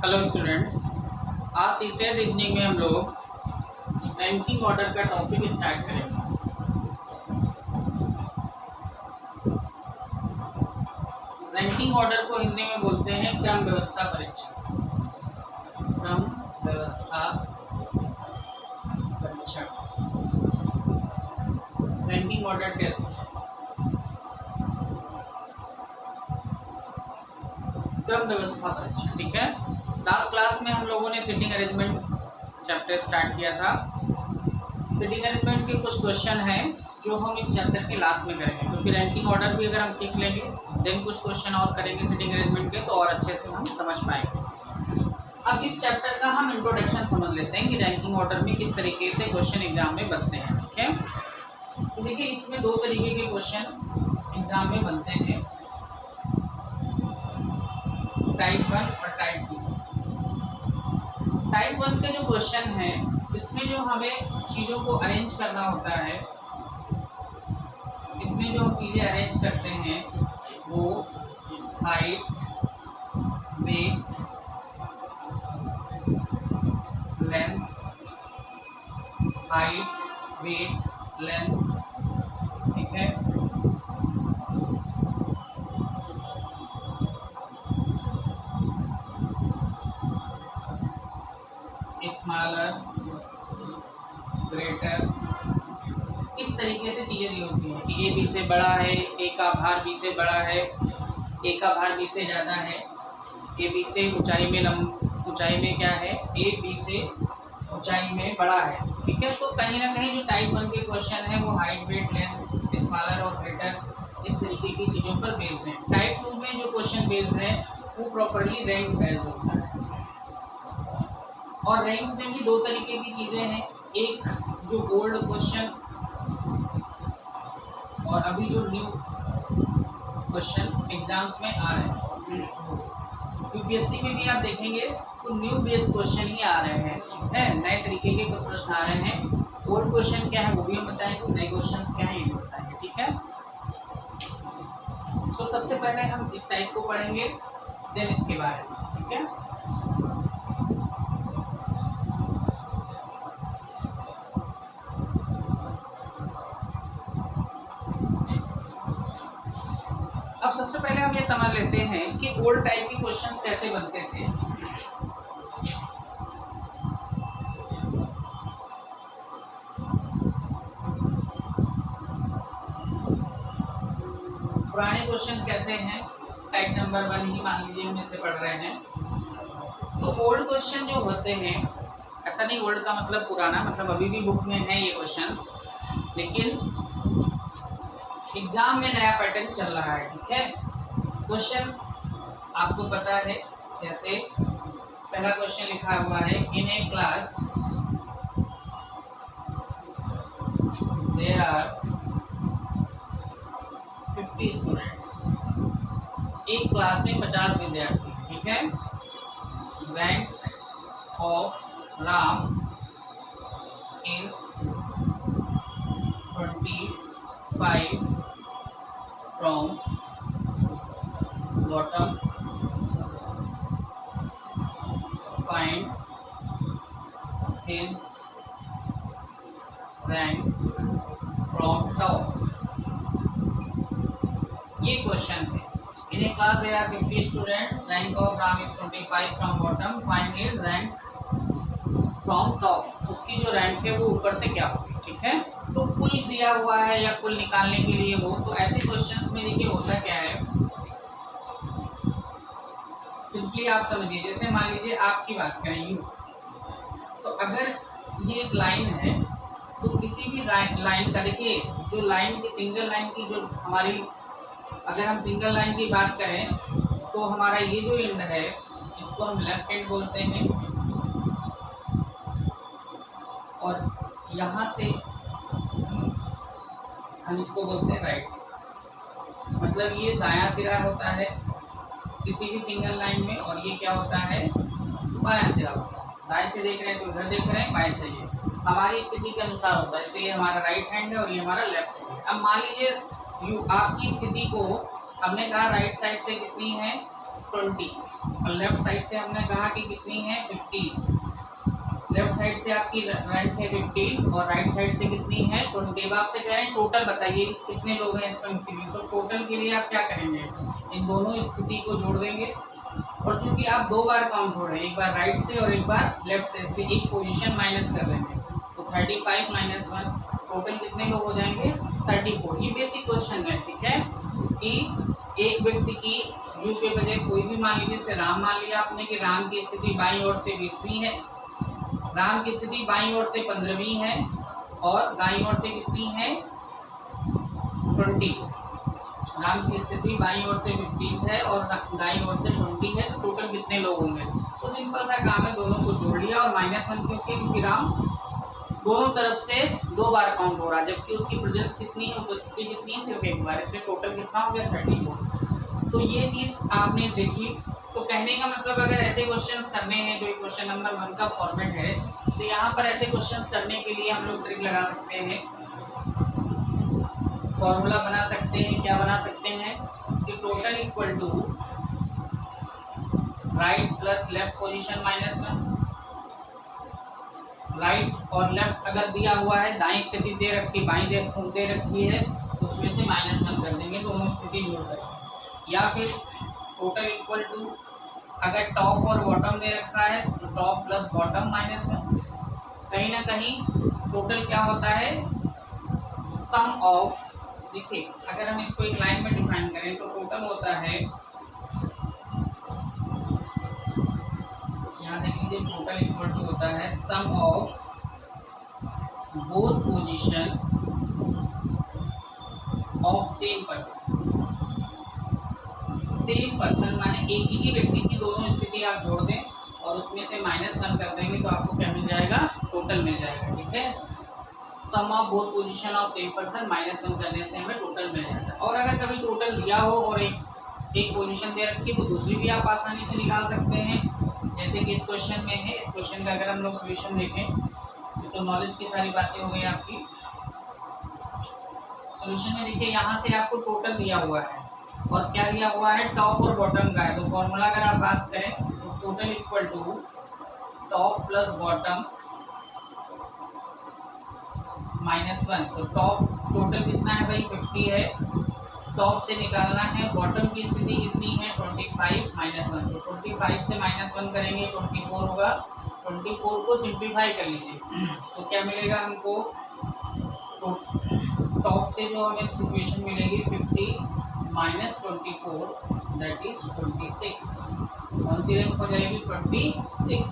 Hello students, आज CSAT reasoning में हम लोग रैंकिंग ऑर्डर का टॉपिक स्टार्ट करेंगे। रैंकिंग ऑर्डर को हिंदी में बोलते हैं क्रम व्यवस्था परीक्षण। क्रम व्यवस्था परीक्षण, रैंकिंग ऑर्डर टेस्ट। क्रम व्यवस्था परीक्षण, ठीक है। लास्ट क्लास में हम लोगों ने सिटिंग अरेंजमेंट चैप्टर स्टार्ट किया था। सिटिंग अरेंजमेंट के कुछ क्वेश्चन हैं जो हम इस चैप्टर के लास्ट में करेंगे, क्योंकि रैंकिंग ऑर्डर भी अगर हम सीख लेंगे देन कुछ क्वेश्चन और करेंगे सिटिंग अरेंजमेंट के, तो और अच्छे से हम समझ पाएंगे। अब इस चैप्टर का हम इंट्रोडक्शन समझ लेते हैं कि रैंकिंग ऑर्डर में किस तरीके से क्वेश्चन एग्जाम में बनते हैं, ठीक है। तो देखिए, इसमें दो तरीके के क्वेश्चन एग्जाम में बनते हैं, टाइप 1 और टाइप 2। टाइप 1 के जो क्वेश्चन है इसमें जो हमें चीज़ों को अरेंज करना होता है, इसमें जो हम चीज़ें अरेंज करते हैं वो height, weight, length, height, weight, length, ठीक है। स्मॉलर, ग्रेटर, इस तरीके से चीज़ें दी होती हैं कि ए बी से बड़ा है, ए का भार बी से बड़ा है, ए का भार बी से ज़्यादा है, ए बी से ऊंचाई में क्या है, ए बी से ऊंचाई में बड़ा है, ठीक है। तो कहीं ना कहीं जो टाइप 1 के क्वेश्चन है वो हाइट, वेट, लेंथ, स्मॉलर और ग्रेटर इस तरीके की चीज़ों पर बेस्ड है। टाइप 2 में जो क्वेश्चन बेस्ड है वो प्रॉपरली रैंक बेस्ड होता है। और रैंक में भी दो तरीके की चीज़ें हैं, एक जो ओल्ड क्वेश्चन और अभी जो न्यू क्वेश्चन एग्जाम्स में आ रहे हैं। यूपीएससी में भी आप देखेंगे तो न्यू बेस्ड क्वेश्चन ही आ रहे हैं, ठीक है। नए तरीके के प्रश्न आ रहे हैं। ओल्ड क्वेश्चन क्या है वो भी हम बताएंगे, नए क्वेश्चन क्या है ये भी बताएंगे, ठीक है। तो सबसे पहले हम इस टाइप को पढ़ेंगे, देन इसके बारे में, ठीक है। अब सबसे पहले हम ये समझ लेते हैं कि ओल्ड टाइप के क्वेश्चंस कैसे बनते थे। पुराने क्वेश्चन कैसे हैं, टाइप नंबर 1 ही मान लीजिए हम इससे पढ़ रहे हैं। तो ओल्ड क्वेश्चन जो होते हैं, ऐसा नहीं ओल्ड का मतलब पुराना, मतलब अभी भी बुक में है ये क्वेश्चंस, लेकिन एग्जाम में नया पैटर्न चल रहा है, ठीक है। क्वेश्चन आपको पता है, जैसे पहला क्वेश्चन लिखा हुआ है, in a class there are 50 students. एक क्लास में 50 विद्यार्थी, ठीक है। Rank of Ram is 25 from bottom, find his rank from top. ये क्वेश्चन है। In a class there are 50 students, rank of Ram is 25 from bottom, find his rank from top. उसकी जो rank है वो ऊपर से क्या होगी, ठीक है। तो कुल दिया हुआ है या कुल निकालने के लिए हो, तो ऐसे क्वेश्चंस में देखिए होता क्या है, सिंपली आप समझिए, जैसे मान लीजिए आपकी बात करें यू, तो अगर ये एक लाइन है तो किसी भी लाइन का देखिए, जो लाइन की सिंगल लाइन की जो हमारी, अगर हम सिंगल लाइन की बात करें तो हमारा ये जो एंड है इसको हम लेफ्ट एंड बोलते हैं, और यहाँ से हम इसको बोलते हैं राइट। मतलब ये दायां सिरा होता है किसी भी सिंगल लाइन में, और ये क्या होता है, बायां सिरा होता है। दाएं से देख रहे हैं तो इधर देख रहे हैं, बाएं से ये हमारी स्थिति के अनुसार होता है। जैसे ये हमारा राइट हैंड है और ये हमारा लेफ्ट हैंड है। अब मान लीजिए आपकी स्थिति को हमने कहा राइट साइड से कितनी है 20 और लेफ्ट साइड से हमने कहा कि कितनी है 15। लेफ्ट साइड से आपकी रेंट है 15 और राइट साइड से कितनी है 20। अब आपसे कह रहे हैं टोटल बताइए कितने लोग हैं इस पंक्ति में। तो टोटल के लिए आप क्या करेंगे, इन दोनों स्थिति को जोड़ देंगे और चूंकि आप दो बार काउंट हो रहे हैं, एक बार राइट से और एक बार लेफ्ट से, इसलिए एक पोजीशन माइनस कर देंगे। तो 35 माइनस 1 टोटल कितने लोग हो जाएंगे 34। ये बेसिक क्वेश्चन है, ठीक है, कि एक व्यक्ति की यू के बजाय कोई भी मान लीजिए, जैसे राम मान लिया आपने कि राम की स्थिति बाईं ओर से 20वीं है, राम की स्थिति बाईं ओर से 15वीं है और दाईं ओर से कितनी है 20। राम की स्थिति बाईं ओर से 15 है और दाईं ओर से 20 है। तो टोटल कितने लोग होंगे। तो सिंपल सा काम है, दोनों को जोड़ लिया और -1 क्योंकि राम दोनों तरफ से दो बार काउंट हो रहा है, जबकि उसकी प्रेजेंस कितनी है, उपस्थिति कितनी है, सिर्फ एक बार। इसमें टोटल कितना हो गया 34। तो ये चीज़ आपने देखी। तो कहने का मतलब अगर ऐसे क्वेश्चंस करने हैं जो क्वेश्चन नंबर 1 का फॉर्मेट है, तो यहाँ पर ऐसे क्वेश्चंस करने के लिए हम लोग ट्रिक लगा सकते हैं, फॉर्मूला बना सकते हैं। क्या बना सकते हैं कि total equal to right plus left position -1। Right और लेफ्ट अगर दिया हुआ है, दाईं स्थिति दे रखी, बाईं दे रखी है, तो उसमें से -1 कर देंगे, दोनों स्थिति जोड़ देंगे। या फिर टोटल इक्वल टू अगर टॉप और बॉटम दे रखा है तो टॉप प्लस बॉटम -1। कहीं ना कहीं टोटल क्या होता है सम ऑफ, देखिए अगर हम इसको एक लाइन में डिफाइन करें तो टोटल होता है, यहाँ देख लीजिए, टोटल इक्वल टू होता है sum of both position of same person. Same person माने एक ही व्यक्ति की दोनों स्थिति आप जोड़ दें और उसमें से -1 कर देंगे तो आपको क्या मिल जाएगा, टोटल मिल जाएगा, ठीक है। Sum of both position of same person -1 करने से हमें टोटल मिल जाता है। और अगर कभी टोटल दिया हो और एक पोजीशन दे रखी है तो दूसरी भी आप आसानी से निकाल सकते हैं, जैसे कि इस क्वेश्चन में है। इस क्वेश्चन का अगर हम लोग सोल्यूशन देखें तो नॉलेज की सारी बातें हो गई आपकी। सोल्यूशन में देखिए, यहाँ से आपको टोटल दिया हुआ है और क्या दिया हुआ है, टॉप और बॉटम का है। तो फॉर्मूला अगर आप बात करें तो total equal to top plus bottom -1। तो टॉप टोटल कितना है भाई 50 है, टॉप से निकालना है, बॉटम की स्थिति कितनी है 25 -1। तो 25 से -1 करेंगे 24 होगा। 24 को सिंप्लीफाई कर लीजिए तो क्या मिलेगा हमको, तो टॉप से जो हमें सिचुएशन मिलेगी 50 -24 दैट इज 26। कौन सी रैंक हो जाएगी 26।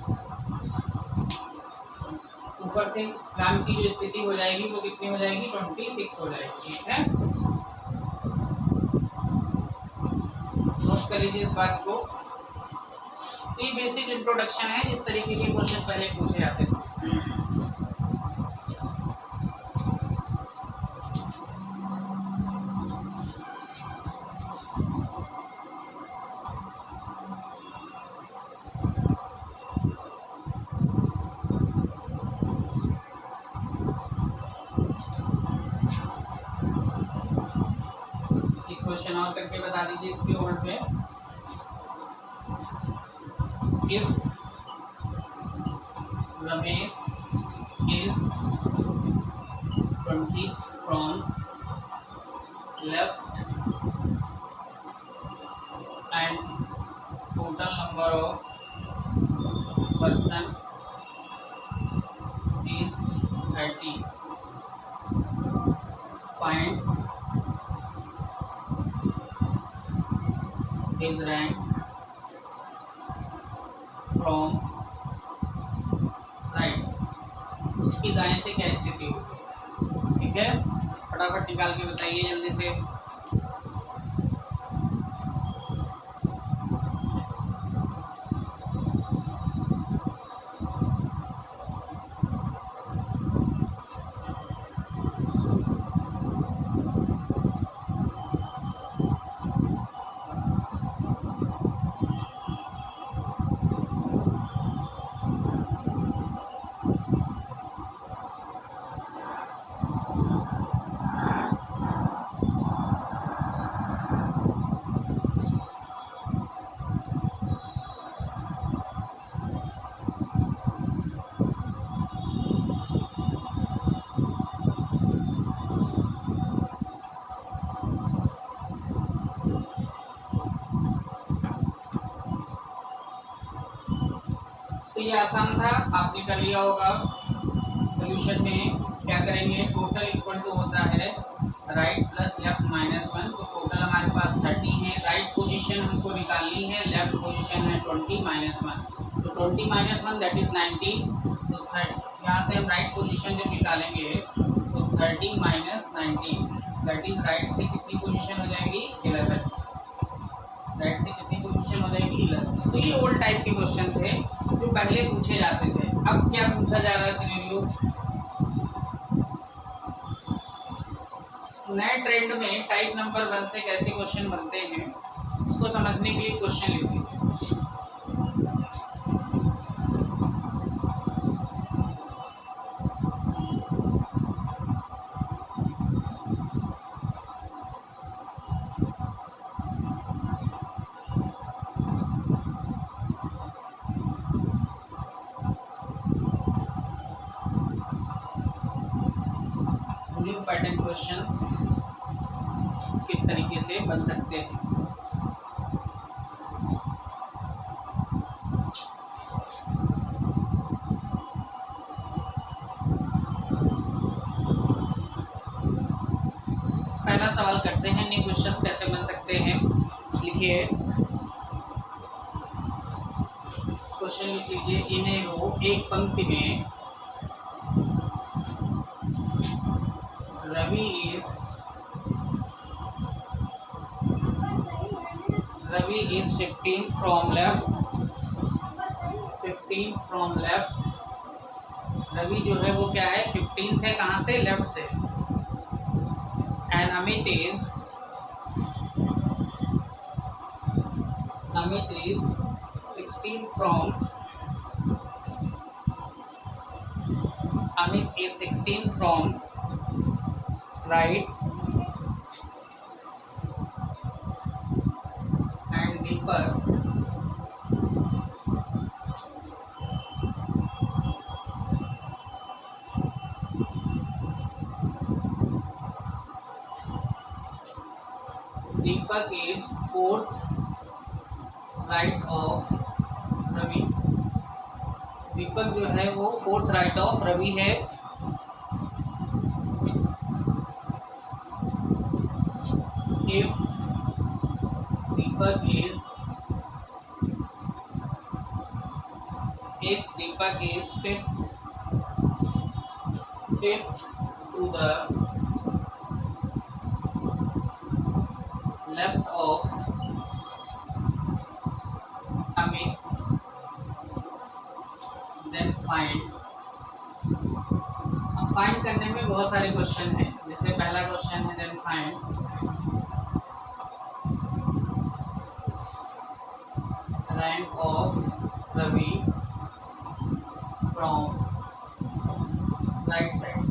ऊपर से राम की जो स्थिति हो जाएगी वो कितनी हो जाएगी 26 हो जाएगी, ठीक है। नोट कर लीजिए इस बात को। तो ये बेसिक इंट्रोडक्शन है, जिस तरीके के क्वेश्चन पहले पूछे जाते थे। क्वेश्चन और करके बता दीजिए इसके ओर पे। If Ramesh is 20 from left and total number of person is 30, find his rank from right, उसकी दाएं से क्या स्थिति होगी, ठीक है। फटाफट निकाल के बताइए जल्दी से। ये आसान था, आपने कर लिया होगा। सोल्यूशन में क्या करेंगे, टोटल इक्वल टू होता है राइट प्लस लेफ्ट माइनस 1। तो टोटल हमारे पास 30 है, राइट पोजीशन हमको निकालनी है, लेफ्ट पोजीशन है 20 माइनस 1। तो 20 माइनस 1 दैट इज 90। तो यहाँ से हम राइट पोजीशन जब निकालेंगे तो 30 माइनस 90 दैट इज राइट से कितनी पोजीशन हो जाएगी 11। राइट से कितनी पोजीशन हो जाएगी 11। तो ये ओल्ड टाइप के क्वेश्चन थे जो पहले पूछे जाते थे। अब क्या पूछा जा रहा है सिनेरियो, नए ट्रेंड में टाइप नंबर 1 से कैसे क्वेश्चन बनते हैं, इसको समझने के लिए क्वेश्चन लिख लीजिए। न्यू पैटर्न क्वेश्चंस किस तरीके से बन सकते हैं। पहला सवाल करते हैं, न्यू क्वेश्चंस कैसे बन सकते हैं। लिखिए, क्वेश्चन लिख लीजिए। इन ए रो, एक पंक्ति में Ravi is 15 from left, 15 from left। Ravi जो है वो क्या है 15 है, कहाँ से, लेफ्ट से। And Amit is 16 from, Amit is 16 from right, and Deepak is 4th right of Ravi. Deepak जो है वो 4th राइट ऑफ रवि है। If Deepak is fifth to the left of Amit, then find। अब फाइंड करने में बहुत सारे क्वेश्चन हैं, जैसे पहला क्वेश्चन है then find rank of Ravi from right side।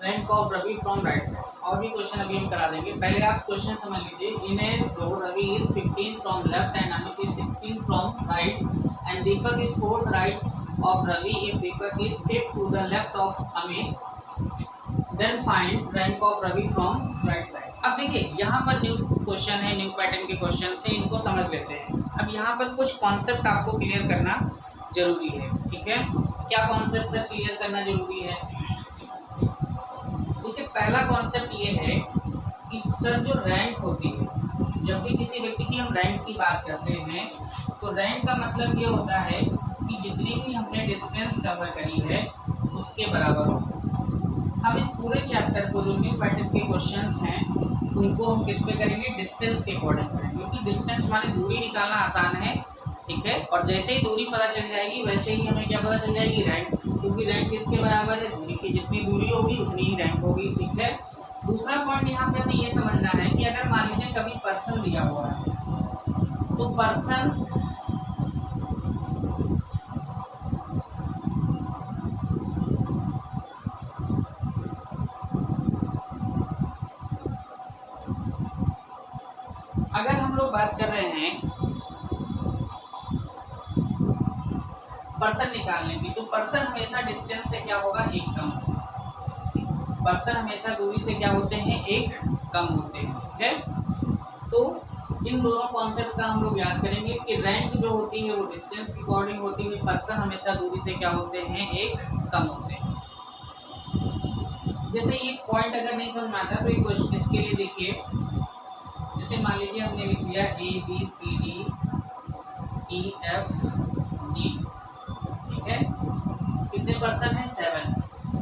Rank of Ravi from right side. और भी क्वेश्चन अभी हम करा देंगे, पहले आप क्वेश्चन समझ लीजिए। In a row Ravi is 15 from left end Amit is 16 from right end Deepak is 4th right of Ravi. If Deepak is 5th to the left of Amit then find rank of Ravi from right side. अब देखिए यहाँ पर न्यू क्वेश्चन है, new pattern के question है, इनको समझ लेते हैं। अब यहाँ पर कुछ कॉन्सेप्ट आपको क्लियर करना जरूरी है, ठीक है। क्या कॉन्सेप्ट सर क्लियर करना जरूरी है? देखिए, पहला कॉन्सेप्ट ये है कि सर जो रैंक होती है, जब भी किसी व्यक्ति की हम रैंक की बात करते हैं तो रैंक का मतलब ये होता है कि जितनी भी हमने डिस्टेंस कवर करी है उसके बराबर हो। हम इस पूरे चैप्टर को, जो न्यू पैटर्न के क्वेश्चंस हैं, उनको हम किस पे करेंगे, डिस्टेंस के अकॉर्डिंग करेंगे, क्योंकि डिस्टेंस माने दूरी निकालना आसान है, ठीक है। और जैसे ही दूरी पता चल जाएगी वैसे ही हमें क्या पता चल जाएगी, रैंक, क्योंकि रैंक किसके बराबर है, दूरी की जितनी दूरी होगी उतनी ही रैंक होगी, ठीक है। दूसरा पॉइंट यहाँ पे हमें ये समझना है कि अगर मान लीजिए कभी पर्सन दिया हुआ है तो पर्सन अगर हम लोग बात कर रहे हैं पर्सन निकालने की, तो पर्सन हमेशा डिस्टेंस से क्या होगा, एक कम। पर्सन हमेशा दूरी से क्या होते हैं, एक कम होते हैं, ठीक है। तो इन दोनों कॉन्सेप्ट का हम लोग याद करेंगे कि रैंक जो होती है वो डिस्टेंस के अकॉर्डिंग होती है, पर्सन हमेशा दूरी से क्या होते हैं, एक कम होते हैं। जैसे ये पॉइंट अगर नहीं समझ में आता तो एक क्वेश्चन इसके लिए देखिए, जैसे मान लीजिए हमने लिख लिया ABCD EF G, ठीक है, कितने पर्सन है 7,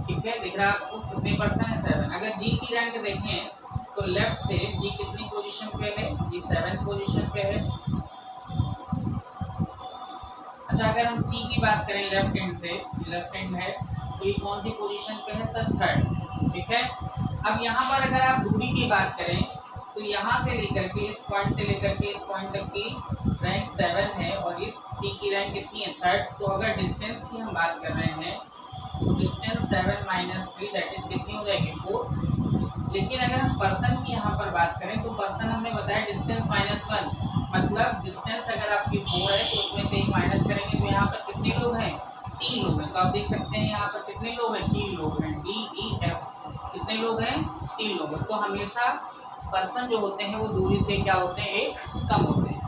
ठीक है, दिख रहा है आपको कितने पर्सन है 7। अगर G की रैंक देखें तो लेफ्ट से G कितनी पोजीशन पे है, G 7th पोजीशन पे है। अच्छा अगर हम C की बात करें लेफ्ट हैंड से, लेफ्ट हैंड है तो ये कौन सी पोजीशन पे है सर, 3rd, ठीक है। अब यहाँ पर अगर आप दूरी की बात करें तो यहाँ से लेकर के इस पॉइंट से लेकर के इस पॉइंट तक की रैंक 7 है और इस C की रैंक कितनी है, 3rd। तो अगर डिस्टेंस की हम बात कर रहे हैं तो डिस्टेंस 7 - 3 दैट इज कितनी हो जाएगी, 4। लेकिन अगर हम पर्सन की यहाँ पर बात करें तो पर्सन हमने बताया डिस्टेंस -1, मतलब डिस्टेंस अगर आपकी 4 है तो उसमें से 1 माइनस करेंगे तो यहाँ पर कितने लोग हैं, 3 लोग हैं। तो आप देख सकते हैं यहाँ पर कितने लोग हैं, 3 लोग हैं, DEF कितने लोग हैं, 3 लोग हैं। तो हमेशा पर्सन जो होते हैं वो दूरी से क्या होते हैं, एक कम होते हैं।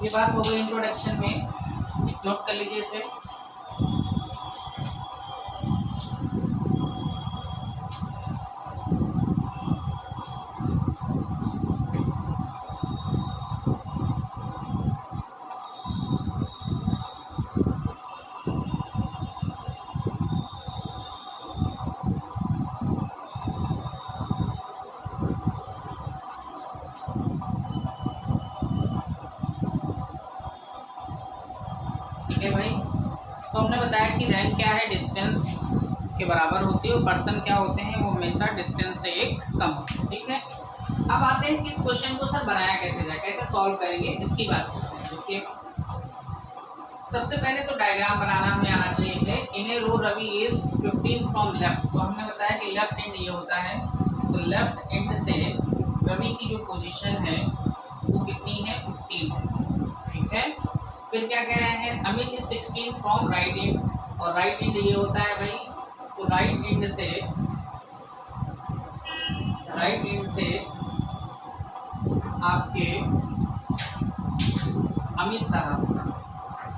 ये बात हो गई इंट्रोडक्शन में, नोट कर लीजिए इसे। ठीक है भाई, तो हमने बताया कि रैंक क्या है, डिस्टेंस के बराबर होती है और पर्सन क्या होते हैं, वो हमेशा डिस्टेंस से एक कम होते हैं, ठीक है। अब आते हैं कि इस क्वेश्चन को सर बनाया कैसे जाए, कैसे सॉल्व करेंगे, इसकी बात करते हैं। देखिए सबसे पहले तो डायग्राम बनाना हमें आना चाहिए है। In a row Ravi is 15 from left, तो हमने बताया कि लेफ्ट एंड ये होता है, तो लेफ्ट एंड से रवि की जो पोजीशन है वो कितनी है, 15 है, ठीक है। फिर क्या कह रहे हैं, Amit is 16 from right and, और राइट एंड ये होता है भाई, तो राइट एंड से आपके अमित साहब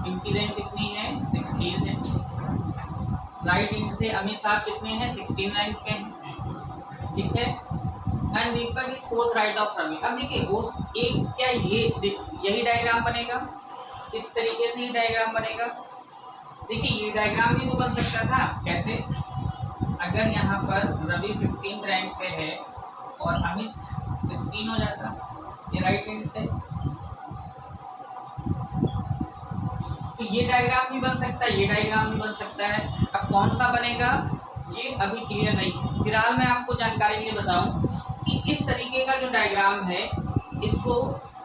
इनकी रैंक कितनी है, 16 है। राइट एंड से अमित साहब कितने हैं, 16 रैंक पे हैं, ठीक है। And Deepak is 4th right of Ravi. अब देखिए वो एक क्या यही डायग्राम बनेगा, इस तरीके से ही डायग्राम बनेगा। देखिए ये डायग्राम भी तो बन सकता था, कैसे, अगर यहाँ पर रवि 15th रैंक पे है और अमित 16 हो जाता, ये राइट हैंड से, तो ये डायग्राम भी बन सकता है, ये डायग्राम भी बन सकता है। अब कौन सा बनेगा ये अभी क्लियर नहीं है। फिलहाल मैं आपको जानकारी के लिए बताऊं कि इस तरीके का जो डायग्राम है, इसको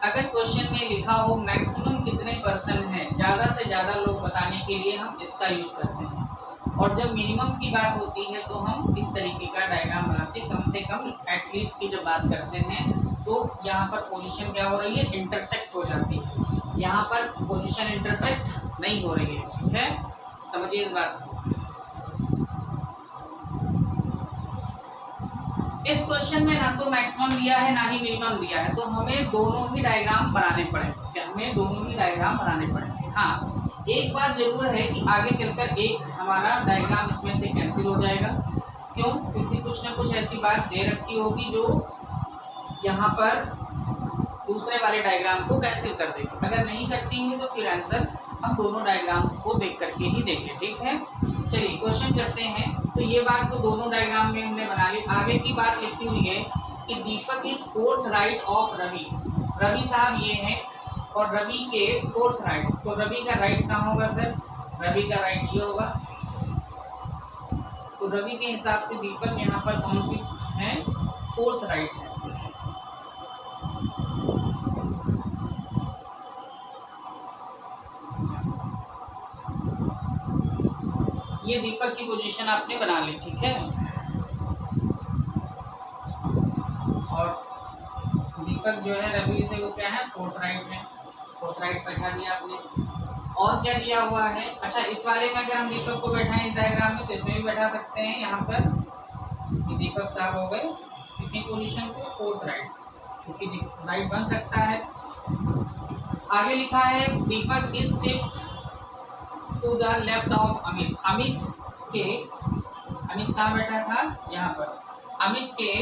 अगर क्वेश्चन में लिखा हो मैक्सिमम कितने पर्सन हैं, ज़्यादा से ज़्यादा लोग बताने के लिए हम इसका यूज़ करते हैं, और जब मिनिमम की बात होती है तो हम इस तरीके का डायग्राम बनाते हैं। कम से कम एटलीस्ट की जब बात करते हैं तो यहाँ पर पोजीशन क्या हो रही है, इंटरसेक्ट हो जाती है, यहाँ पर पोजीशन इंटरसेक्ट नहीं हो रही है, ठीक है, समझिए इस बात को। इस क्वेश्चन में ना तो मैक्सिमम दिया है ना ही मिनिमम दिया है, तो हमें दोनों ही डायग्राम बनाने पड़ेंगे, हमें दोनों ही डायग्राम बनाने पड़ेंगे। हाँ एक बात जरूर है कि आगे चलकर एक हमारा डायग्राम इसमें से कैंसिल हो जाएगा, क्यों, क्योंकि कुछ ना कुछ ऐसी बात दे रखी होगी जो यहाँ पर दूसरे वाले डायग्राम को कैंसिल कर देगी। अगर नहीं करती है तो फिर आंसर हम दोनों डायग्राम को देख करके ही देंगे, ठीक है। चलिए क्वेश्चन करते हैं। तो ये बात तो दोनों डायग्राम में हमने बना ली। आगे की बात लिखी हुई है कि Deepak is 4th right of Ravi, Ravi साहब ये हैं और रवि के 4th राइट, तो रवि का राइट कहाँ होगा सर, रवि का राइट ये होगा, तो रवि के हिसाब से दीपक यहाँ पर कौन सी है, 4th राइट है। ये दीपक की पोजीशन आपने बना ली, ठीक है, और दीपक जो है रवि से वो क्या है, 4th राइट है, 4th राइट बैठा दिया आपने। और क्या दिया हुआ है, अच्छा इस वाले में अगर हम दीपक को बैठाएं इस डायग्राम में तो इसमें भी बैठा सकते हैं। यहाँ पर दीपक साहब हो गए कितनी पोजीशन पे, 4th राइट, क्योंकि राइट बन सकता है। आगे लिखा है Deepak is fifth to the left of Amit. Amit कहाँ बैठा था, यहाँ पर। अमित के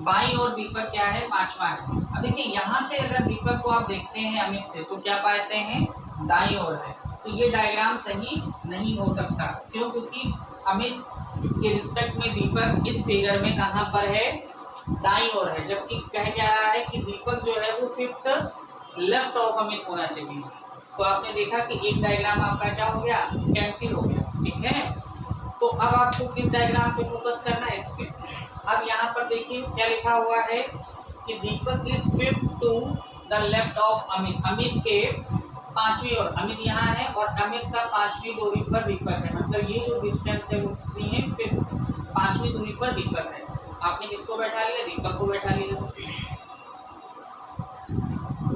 बाईं ओर दीपक क्या है, पांचवा है। अब देखिए यहाँ से अगर दीपक को आप देखते हैं अमित से तो क्या पाते हैं, दाईं ओर है। तो ये डायग्राम सही नहीं हो सकता। क्यों? क्योंकि अमित के रिस्पेक्ट में दीपक इस फिगर में कहाँ पर है, दाईं ओर है। जबकि कह क्या रहा है कि दीपक जो है वो फिफ्थ लेफ्ट ऑफ अमित होना चाहिए। तो आपने देखा कि एक डायग्राम आपका क्या हो गया, कैंसिल हो गया। ठीक है, तो अब आपको किस डायग्राम पे फोकस करना है, इस पे। अब यहाँ पर देखिए क्या लिखा हुआ है कि Deepak is fifth to the left of Amit. Amit के पांचवी ओर, अमित यहाँ है और अमित का पांचवी दूरी पर दीपक है। मतलब ये जो डिस्टेंस है वो कितनी है, फिफ्थ, पांचवी दूरी पर दीपक है। आपने किसको बैठा लिया, दीपक को बैठा लिया।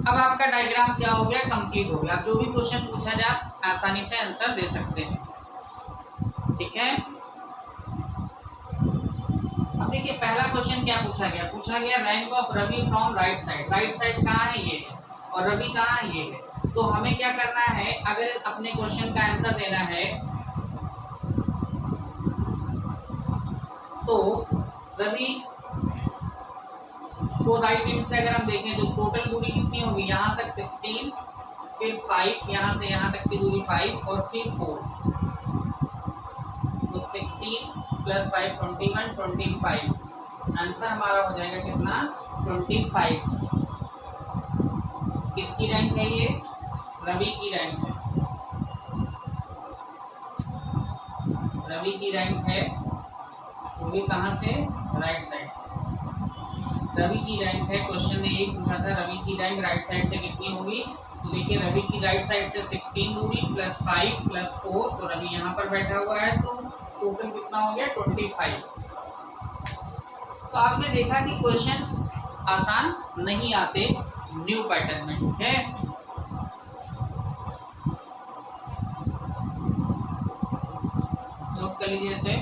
अब आपका डायग्राम क्या हो गया, कंप्लीट हो गया। आप जो भी क्वेश्चन पूछा जाए आसानी से आंसर दे सकते हैं। ठीक है, अब देखिए पहला क्वेश्चन क्या पूछा गया, पूछा गया rank of Ravi from right side. Right side कहाँ है, ये है, और रवि कहाँ है, ये है। तो हमें क्या करना है, अगर अपने क्वेश्चन का आंसर देना है तो रवि तो राइट हैंड से अगर हम देखें तो टोटल दूरी कितनी होगी, यहाँ तक 16, फिर 5, यहाँ से यहाँ तक की दूरी 5 और फिर 4। तो 16 + 5 21, 25। आंसर हमारा हो जाएगा कितना, 25। किसकी रैंक है ये, रवि की रैंक है। रवि की रैंक है, वो भी कहाँ से, राइट साइड से। रवि की रैंक है, क्वेश्चन ने एक पूछा था रवि की रैंक राइट साइड से कितनी होगी। तो देखिए रवि की राइट साइड से 16 दूरी + 5 + 4, तो रवि यहाँ पर बैठा हुआ है। तो टोटल कितना हो गया, 25। तो आपने देखा कि क्वेश्चन आसान नहीं आते न्यू पैटर्न में। ठीक है, नोट कर लीजिए इसे।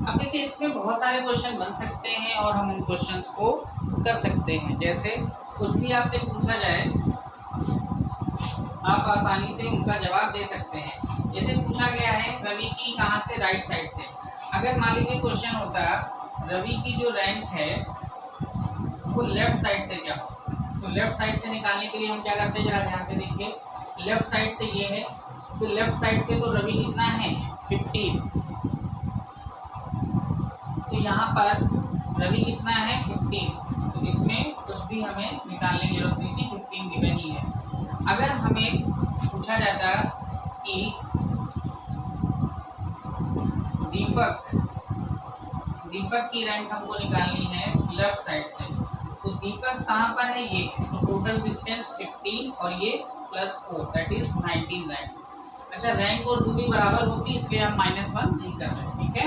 अब देखिए इसमें बहुत सारे क्वेश्चन बन सकते हैं और हम उन क्वेश्चंस को कर सकते हैं। जैसे कुछ भी आपसे पूछा जाए आप आसानी से उनका जवाब दे सकते हैं। जैसे पूछा गया है रवि की कहाँ से, राइट साइड से। अगर मान लीजिए क्वेश्चन होता रवि की जो रैंक है वो लेफ्ट साइड से क्या हो, तो लेफ्ट साइड से निकालने के लिए हम क्या करते हैं, जरा ध्यान से देखिए। लेफ्ट साइड से ये है, तो लेफ्ट साइड से तो रवि कितना है, 15। तो यहाँ पर रवि कितना है, 15। तो इसमें कुछ भी हमें निकालने की जरूरत नहीं थी, 15 गिवन ही है। अगर हमें पूछा जाता कि दीपक की रैंक हमको निकालनी है लेफ्ट साइड से, तो दीपक कहाँ पर है, ये। तो टोटल डिस्टेंस 15 और ये +4 दैट इज 19 रैंक। अच्छा, रैंक और दूरी बराबर होती, इसलिए हम -1 नहीं कर रहे। ठीक है,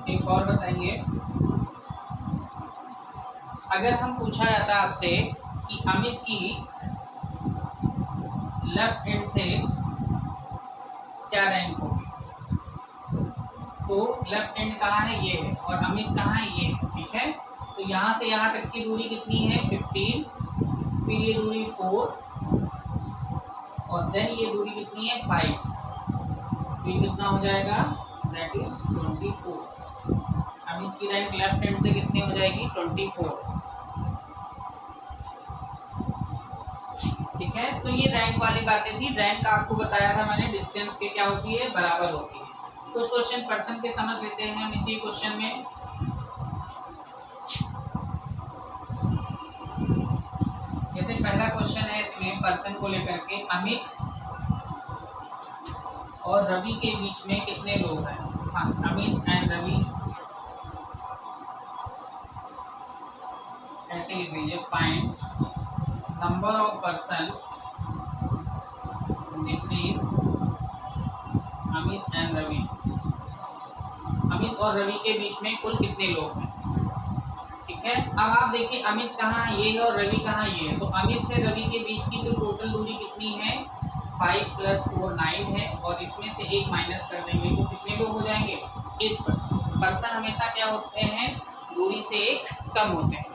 एक और बताइए, अगर हम पूछा जाता आपसे कि अमित की लेफ्ट हैंड से क्या रैंक होगी, तो लेफ्ट हैंड कहाँ है, ये है, और अमित कहाँ है, ये है। ठीक है, तो यहाँ से यहाँ तक की दूरी कितनी है, 15, फिर ये दूरी 4 और देन ये दूरी कितनी है, 5। तो ये कितना हो जाएगा, दैट इज 24। अमित की रैंक लेफ्ट हैंड से कितनी हो जाएगी, 24। ठीक है, तो ये रैंक वाली बातें थी। रैंक आपको बताया था मैंने, डिस्टेंस के क्या होती है, बराबर होती है। कुछ क्वेश्चन पर्सन के समझ लेते हैं हम इसी क्वेश्चन में। जैसे पहला क्वेश्चन है इसमें पर्सन को लेकर के, अमित और रवि के बीच में कितने लोग हैं। हाँ, अमित एंड रवि, ऐसे लिख लीजिए, find number of person between Amit and Ravi. Amit और रवि के बीच में कुल कितने लोग हैं। ठीक है, अब आप देखिए अमित कहाँ ये है और रवि कहाँ ये है, तो अमित से रवि के बीच की तो टोटल दूरी कितनी है 5 + 4 9 है, और इसमें से 1 माइनस कर देंगे तो कितने लोग हो जाएंगे 8 पर्सन। पर्सन हमेशा क्या होते हैं, दूरी से एक कम होते हैं।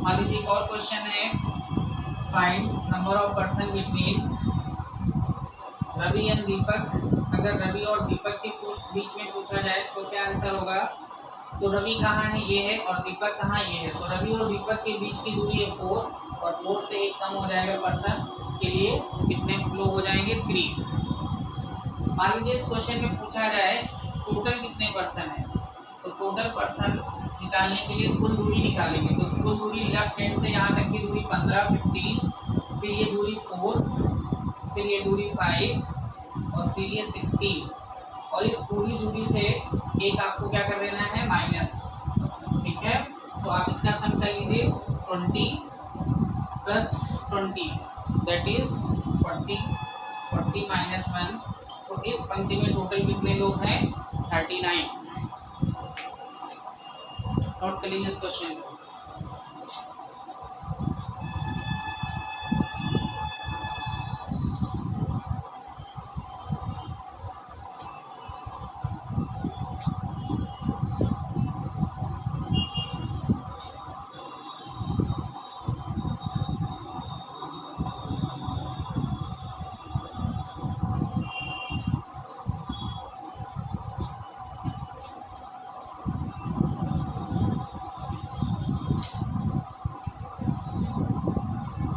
मान लीजिए एक और क्वेश्चन है, find number of person between Ravi and Deepak. अगर रवि और दीपक के बीच में पूछा जाए तो क्या आंसर होगा, तो रवि कहाँ है ये है और दीपक कहाँ ये है, तो रवि और दीपक के बीच की दूरी है 4 और 4 से एक कम हो जाएगा पर्सन के लिए, तो कितने लोग हो जाएंगे 3। मान लीजिए इस क्वेश्चन में पूछा जाए टोटल कितने पर्सन है, तो टोटल पर्सन निकालने के लिए कुल दूरी निकालेंगे, तो कुल दूरी लेफ्ट हैंड से यहाँ तक की दूरी 15 15, फिर ये दूरी 4, फिर ये दूरी 5 और फिर ये 16, और इस पूरी दूरी से एक आपको क्या कर देना है माइनस। ठीक है, तो आप इसका सम कर लीजिए 20 + 20 दैट इज 40 40 - 1, तो इस पंक्ति में टोटल कितने लोग हैं 39। नोट कर लीजिए इस क्वेश्चन को।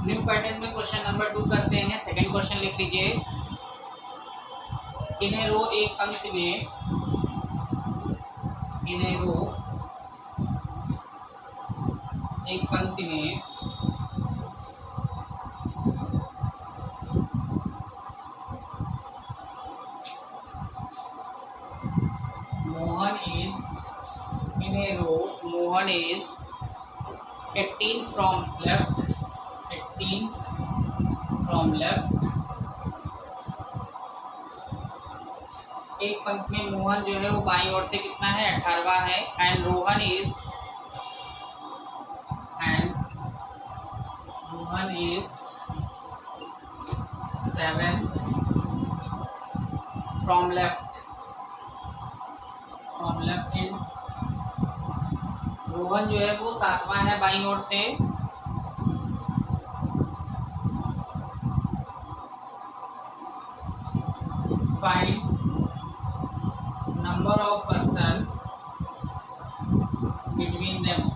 न्यू पैटर्न में क्वेश्चन नंबर 2 करते हैं। सेकंड क्वेश्चन लिख लीजिए, इन ए रो एक पंक्ति में, इन ए रो एक पंक्ति में Mohan is, in a row Mohan is 18 from left, 18 from left. एक पंक्ति में मोहन जो है वो बाईं ओर से कितना है 18वां है, and Rohan is 7th from left, from left hand. Rohan जो है वो 7वां है बाईं ओर से, find number of person between them,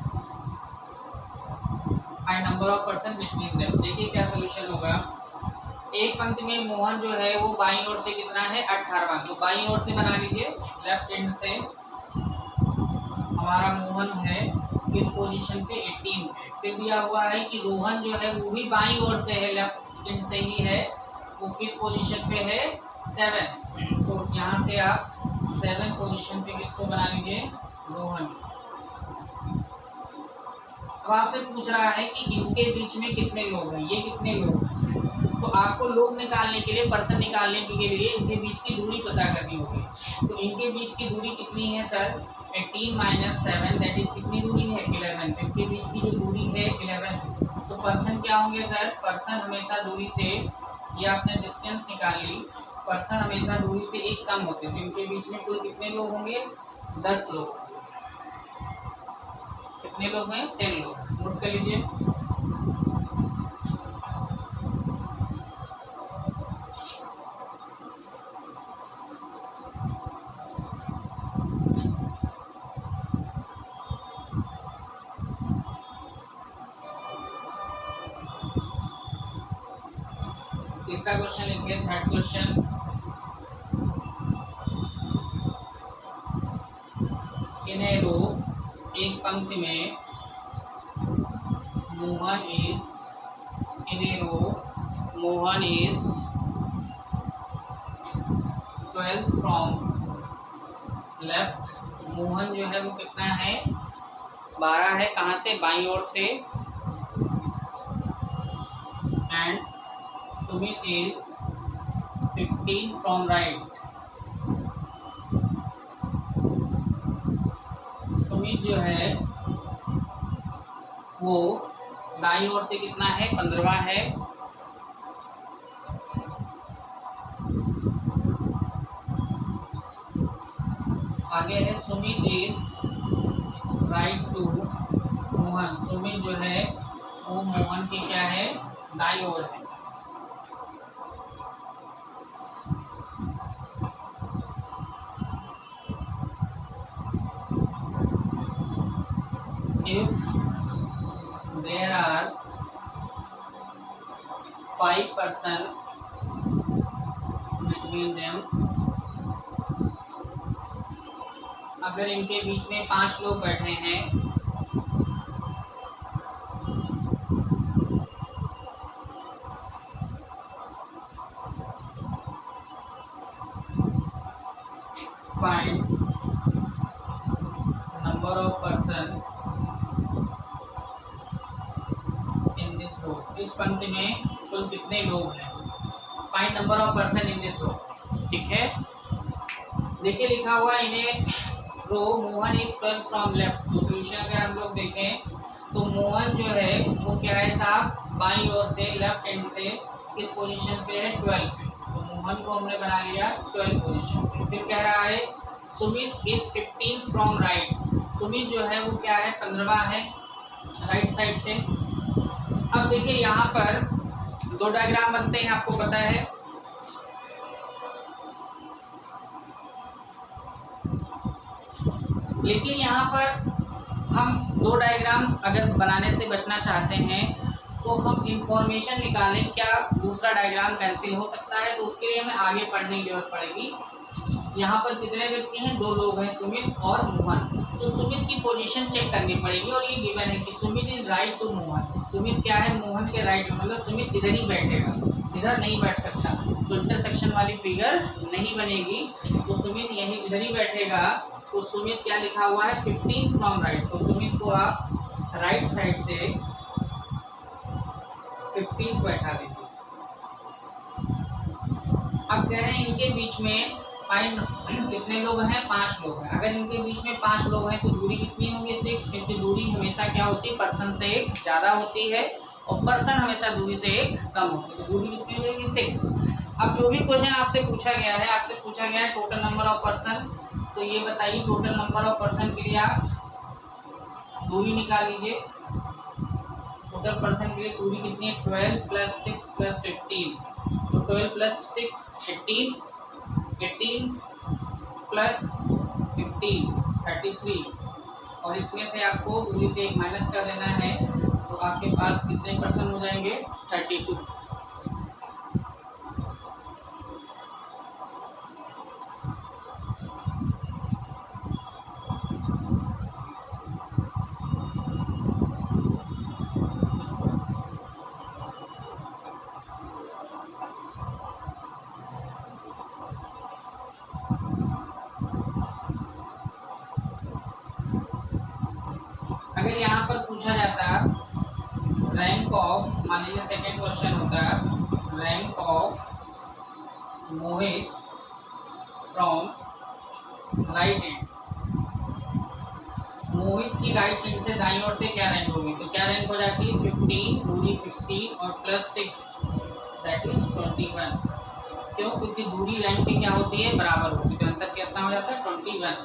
find number of person between them. देखिए क्या सोल्यूशन होगा, एक पंक्ति में मोहन जो है वो बाईं ओर से कितना है 18वां, तो बाईं ओर से बना लीजिए, लेफ्ट हैंड से हमारा मोहन है किस पोजीशन पे 18 पे। फिर दिया हुआ है कि रोहन जो है वो भी बाईं ओर से है, लेफ्ट हैंड से ही है, वो किस पोजीशन पे है 7, तो यहाँ से आप 7 पोजीशन पे किसको बना लीजिए रोहन। अब आपसे पूछ रहा है कि इनके बीच में कितने लोग हैं, ये कितने लोग हैं, तो आपको लोग निकालने के लिए, पर्सन निकालने के लिए इनके बीच की दूरी पता करनी होगी। तो इनके बीच की दूरी कितनी है सर 18 - 7 दैट इज कितनी दूरी है 11, इनके बीच की जो दूरी है 11, तो पर्सन क्या होंगे सर, पर्सन हमेशा दूरी से, ये आपने डिस्टेंस निकाल ली, पर्सन हमेशा दूरी से एक कम होते हैं, तो इनके बीच में कुल कितने लोग होंगे 10 लोग। कितने लोग हैं 10 लोग। नोट कर लीजिए, तीसरा क्वेश्चन लिखिए, थर्ड क्वेश्चन, इन ए रो एक पंक्ति में Mohan is, in a row Mohan is 12 from left, Mohan जो है वो कितना है 12 है, कहाँ से बाईं ओर से, and Sumit is 15 from right, Sumit जो है वो दाईं ओर से कितना है, 15वां है। आगे है Sumit is right to Mohan. Sumit जो है वो मोहन की क्या है, दाईं ओर है। If there are 5 person between them, अगर इनके बीच में 5 लोग बैठे हैं, find number of person in this row। इस पंक्ति में कुल कितने लोग हैं, find number of person in this row. ठीक है, देखिए लिखा हुआ इन्हें row Mohan is 12 from left. तो सोल्यूशन अगर हम लोग देखें तो मोहन जो है वो क्या है साहब, बाईं ओर से लेफ्ट हैंड से किस पोजीशन पे है, 12 पे। तो मोहन को हमने बना लिया 12 पोजीशन पे। फिर कह रहा है Sumit is 15 from right. Sumit जो है वो क्या है, 15वां है राइट साइड से। अब देखिए यहाँ पर 2 डायग्राम बनते हैं, आपको पता है। लेकिन यहाँ पर हम 2 डायग्राम अगर बनाने से बचना चाहते हैं तो हम इंफॉर्मेशन निकालें, क्या दूसरा डायग्राम कैंसिल हो सकता है, तो उसके लिए हमें आगे पढ़ने की जरूरत पड़ेगी। यहाँ पर कितने व्यक्ति हैं, 2 लोग हैं, सुमित और मोहन। तो सुमित की पोजीशन चेक करनी पड़ेगी और ये गिवन है कि Sumit is right to Mohan. Sumit क्या है, मोहन के राइट में, मतलब सुमित इधर ही बैठेगा, इधर नहीं बैठ सकता। तो इंटरसेक्शन वाली फिगर नहीं बनेगी, तो सुमित यहीं इधर ही बैठेगा। तो सुमित क्या लिखा हुआ है, 15 फ्रॉम राइट। तो सुमित को आप राइट साइड से 15 बैठा दीजिए। अब कह रहे हैं इनके बीच में फाइंड कितने लोग हैं, 5 लोग हैं। अगर इनके बीच में 5 लोग हैं तो दूरी कितनी होगी, 6, क्योंकि दूरी हमेशा क्या होती है, पर्सन से 1 ज़्यादा होती है और पर्सन हमेशा दूरी से 1 कम होती है। तो दूरी कितनी हो जाएगी, 6। अब जो भी क्वेश्चन आपसे पूछा गया है, आपसे पूछा गया है टोटल नंबर ऑफ पर्सन, तो ये बताइए टोटल नंबर ऑफ पर्सन के लिए आप दूरी निकाल लीजिए। टोटल पर्सन के लिए दूरी कितनी है, 12 + 6 + 15। तो 12 + 6 18, 18 + 15 33, और इसमें से आपको दूरी से 1 माइनस कर देना है। तो आपके पास कितने पर्सन हो जाएंगे, 32। अगर यहाँ पर पूछा जाता रैंक ऑफ, मान लीजिए सेकेंड क्वेश्चन होता rank of Mohit from right hand. Mohit की राइट हैंड से दाईं ओर से क्या रैंक होगी, तो क्या रैंक हो जाती है, 15, दूरी 15 और +6 दैट इज 21। क्यों, क्योंकि दूरी रैंक की क्या होती है, बराबर होती है। तो आंसर कितना हो जाता है, 21।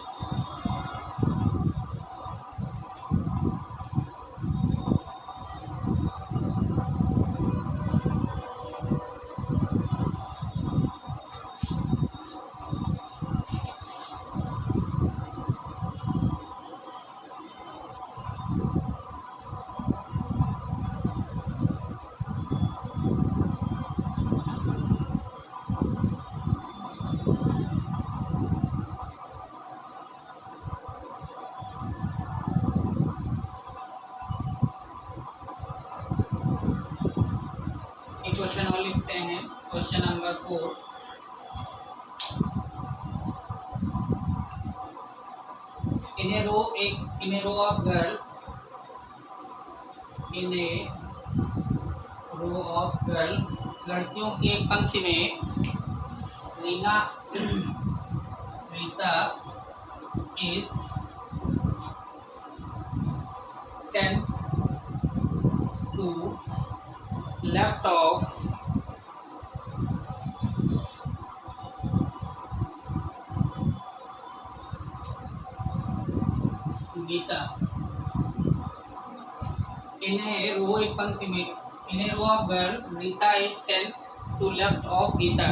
क्वेश्चन और लिखते हैं, question number 4। In a row of girl, in a row of girl, लड़कियों की एक पंक्ति में Rita is 10th to left of Geeta. इन्हें रो एक पंक्ति में, इन्हें row of girl Rita is 10th to left of Geeta.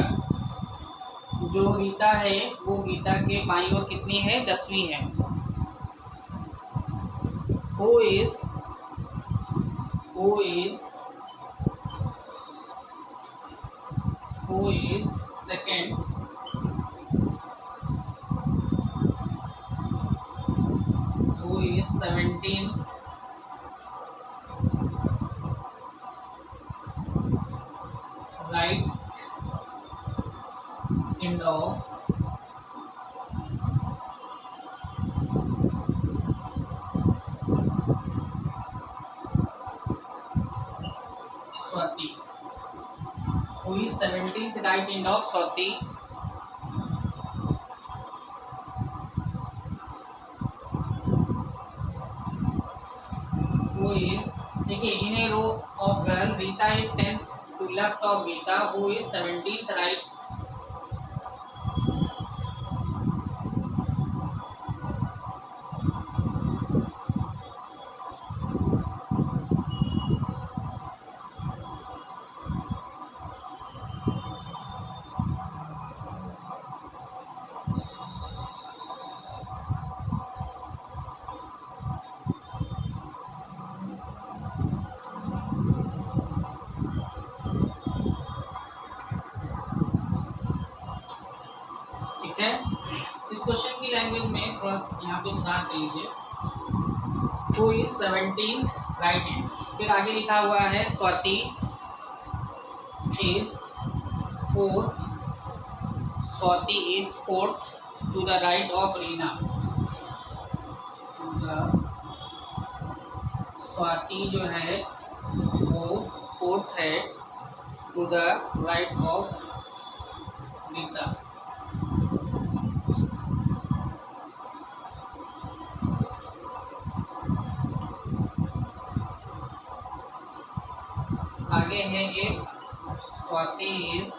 जो रीता है वो गीता के बाईं ओर कितनी है, 10वीं है। Who is second who is 17th right end of Swati, who is 17th right end of Swati। देखिए in row of girl Rita is 10th to left of Gita, who is 17th right. इस क्वेश्चन की लैंग्वेज में थोड़ा यहाँ पे सुधार कर लीजिए। Who is 17th right hand, फिर आगे लिखा हुआ है Swati is 4th, Swati is 4th to the right of Reena. Swati जो है वो 4th है to the right of Rita. आगे है एक Swati is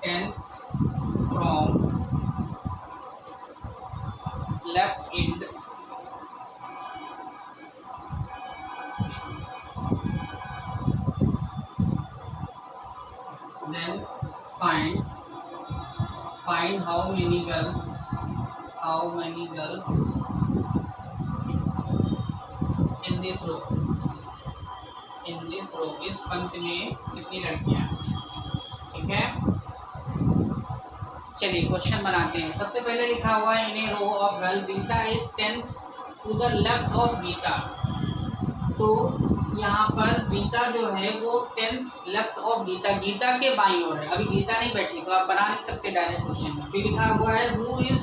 10th from left and then find how many girls in this row, इस पंक्ति में कितनी लड़कियां, ठीक है। चलिए क्वेश्चन बनाते हैं। सबसे पहले लिखा हुआ है in row of girl Rita is 10th to the left of Gita. तो यहाँ पर रीता जो है वो 10th left of Gita, Gita के बाईं ओर है। अभी गीता नहीं बैठी तो आप बना नहीं सकते डायरेक्ट क्वेश्चन में। फिर लिखा हुआ है who is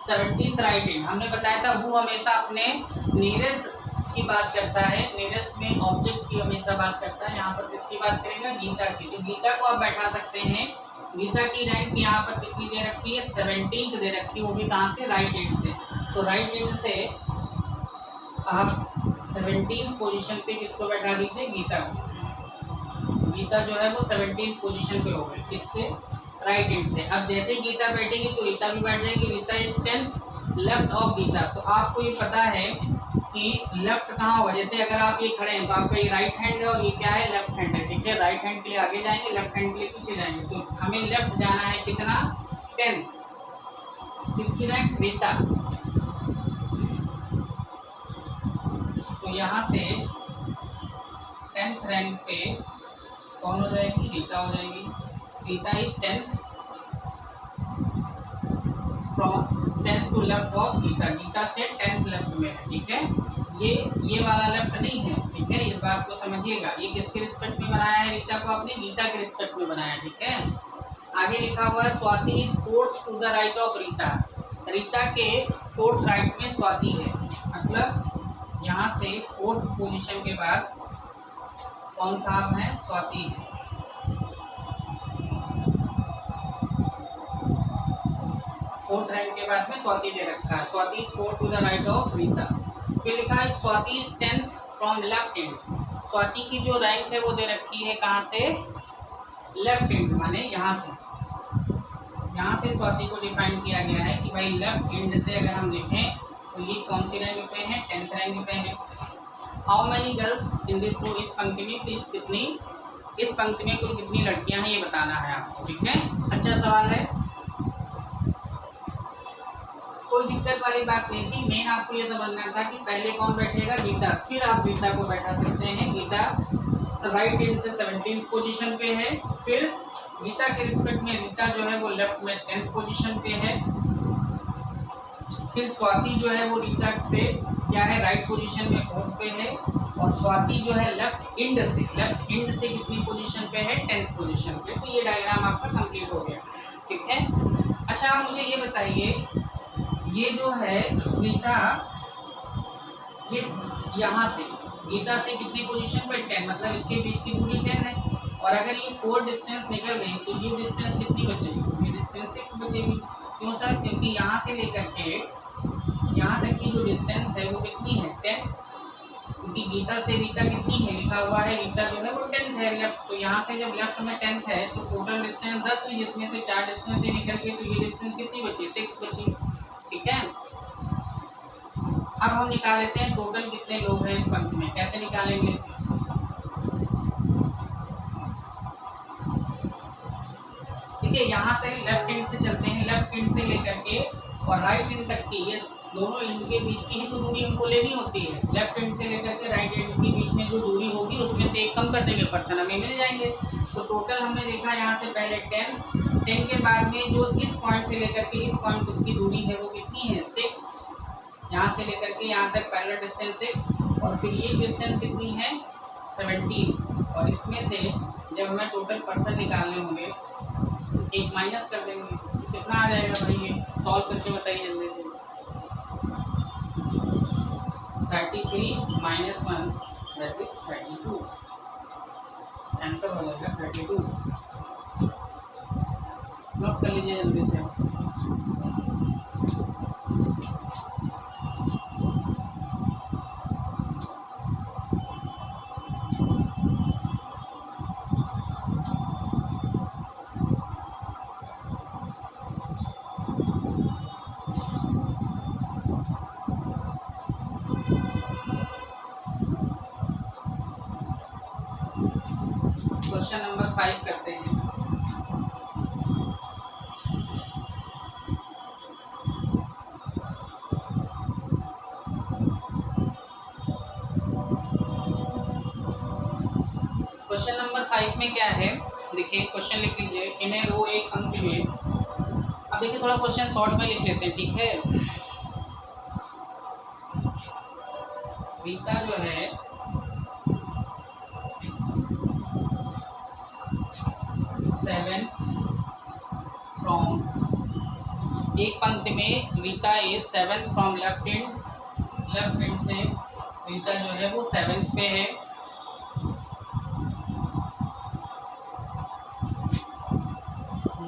17th right hand. हमने बताया था हु हमेशा अपने नियरेस्ट की बात करता है, नियरेस्ट में ऑब्जेक्ट की हमेशा बात करता है। यहाँ पर किसकी बात करेगा, गीता की। तो गीता को आप बैठा सकते हैं। गीता की रैंक यहाँ पर कितनी दे रखी है, 17th दे रखी है, वो भी कहाँ से, राइट हैंड से। तो राइट हैंड से आप 17th पोजीशन पे किसको बैठा दीजिए, गीता को। गीता जो है वो 17th पोजीशन पे हो गई, किससे, राइट हैंड से। अब जैसे ही गीता बैठेगी तो रीता भी बैठ जाएगी। Rita is 10th left of Gita. तो आपको ये पता है कि लेफ्ट कहाँ होगा। जैसे अगर आप ये खड़े हैं तो आपका ये राइट हैंड है और ये क्या है, लेफ्ट हैंड है, ठीक है। राइट हैंड के लिए आगे जाएंगे, लेफ्ट हैंड के लिए पीछे जाएंगे। तो हमें लेफ्ट जाना है कितना, 10th। किसकी रैंक, रीता। तो यहाँ से 10th रैंक पे कौन हो जाएगी, रीता हो जाएगी। Rita is 10th from 10th to left of Gita. Geeta से 10th लेफ्ट में है, ठीक है। ये वाला लेफ्ट नहीं है, ठीक है। इस बात को समझिएगा। ये किसके रिस्पेक्ट में बनाया है, रीता को आपने गीता के रिस्पेक्ट में बनाया, ठीक है। आगे लिखा हुआ है Swati is 4th to the right of Rita. Rita के 4th राइट में स्वाति है। मतलब यहाँ से 4th पोजीशन के बाद कौन सा है, स्वाति है। फोर्थ रैंक के बाद में स्वाति दे रखा है। Swati is 4th to the right of Rita. फिर लिखा है Swati is 10th from left end. Swati की जो रैंक है वो दे रखी है कहाँ से, लेफ्ट एंड, माने यहाँ से। यहाँ से स्वाति को डिफाइन किया गया है कि भाई लेफ्ट एंड से अगर हम देखें तो ये कौन सी रैंक पे है, 10th रैंक पे है। How many girls in this row, इस पंक्ति में कितनी, इस पंक्ति में कुल कितनी लड़कियां हैं ये बताना है आपको, ठीक है। अच्छा सवाल है, कोई दिक्कत वाली बात नहीं थी। मेन आपको ये समझना था कि पहले कौन बैठेगा, गीता, फिर आप गीता को बैठा सकते हैं। गीता राइट एंड से 17th पोजीशन पे है, फिर गीता के रिस्पेक्ट में रीता जो है वो लेफ्ट में 10th पोजीशन पे है, फिर स्वाति जो है वो रीता से क्या है, राइट पोजीशन में 4th पे है, और स्वाति जो है लेफ्ट एंड से कितनी पोजीशन पे है, 10th पोजीशन पे। तो ये डायग्राम आपका कंप्लीट हो गया, ठीक है। अच्छा आप मुझे ये बताइए, ये जो है रीता, ये यहाँ से गीता से कितनी पोजीशन पे, 10, मतलब इसके बीच की दूरी 10 है। और अगर ये 4 डिस्टेंस निकल गई तो ये डिस्टेंस कितनी बचेगी, ये डिस्टेंस 6 बचेगी। क्यों सर, क्योंकि यहाँ से लेकर के यहाँ तक की जो डिस्टेंस है वो कितनी है, 10। क्योंकि गीता से रीता कितनी है, लिखा हुआ है रीता जो है वो 10th है लेफ्ट, तो यहाँ से जब लेफ्ट में 10th है तो टोटल डिस्टेंस 10 हुई, जिसमें से 4 डिस्टेंस से निकल के, तो ये डिस्टेंस कितनी बची, 6 बची, ठीक है। अब हम निकाल लेते हैं टोटल कितने लोग हैं इस पंक्ति में, कैसे निकालेंगे। ठीक है, यहाँ से लेफ्ट एंड से चलते हैं, लेफ्ट एंड से लेकर के और राइट एंड तक की, ये दोनों एंड के बीच की ही तो दूरी हमको लेनी होती है। लेफ्ट एंड से लेकर के राइट एंड के बीच में जो दूरी होगी उसमें से एक कम कर देंगे, पर्सन हमें मिल जाएंगे। तो टोटल हमने देखा यहाँ से पहले 10 के बाद में जो इस पॉइंट से लेकर के इस पॉइंट तक की दूरी है वो कितनी है, 6। यहाँ से लेकर के यहाँ तक पहला डिस्टेंस 6, और फिर ये डिस्टेंस कितनी है, 17। और इसमें से जब हमें टोटल पर्सन निकालने होंगे एक माइनस कर देंगे, तो कितना आ जाएगा भाई, ये सॉल्व करके बताइए जल्दी से। 33 माइनस 1 दैट इज 32, आंसर हो जाएगा 32। नोट कर लीजिए जल्दी से। क्वेश्चन नंबर 5 करते हैं। क्वेश्चन नंबर 5 में क्या है, देखिए क्वेश्चन लिख लीजिए। इन्हें रो एक पंक्ति में, अब देखिए थोड़ा क्वेश्चन शॉर्ट में लिख लेते हैं, ठीक है। रीता जो है 7 फ्रॉम, एक पंक्ति में Rita is 7 from left and से रीता जो है वो 7th पे है।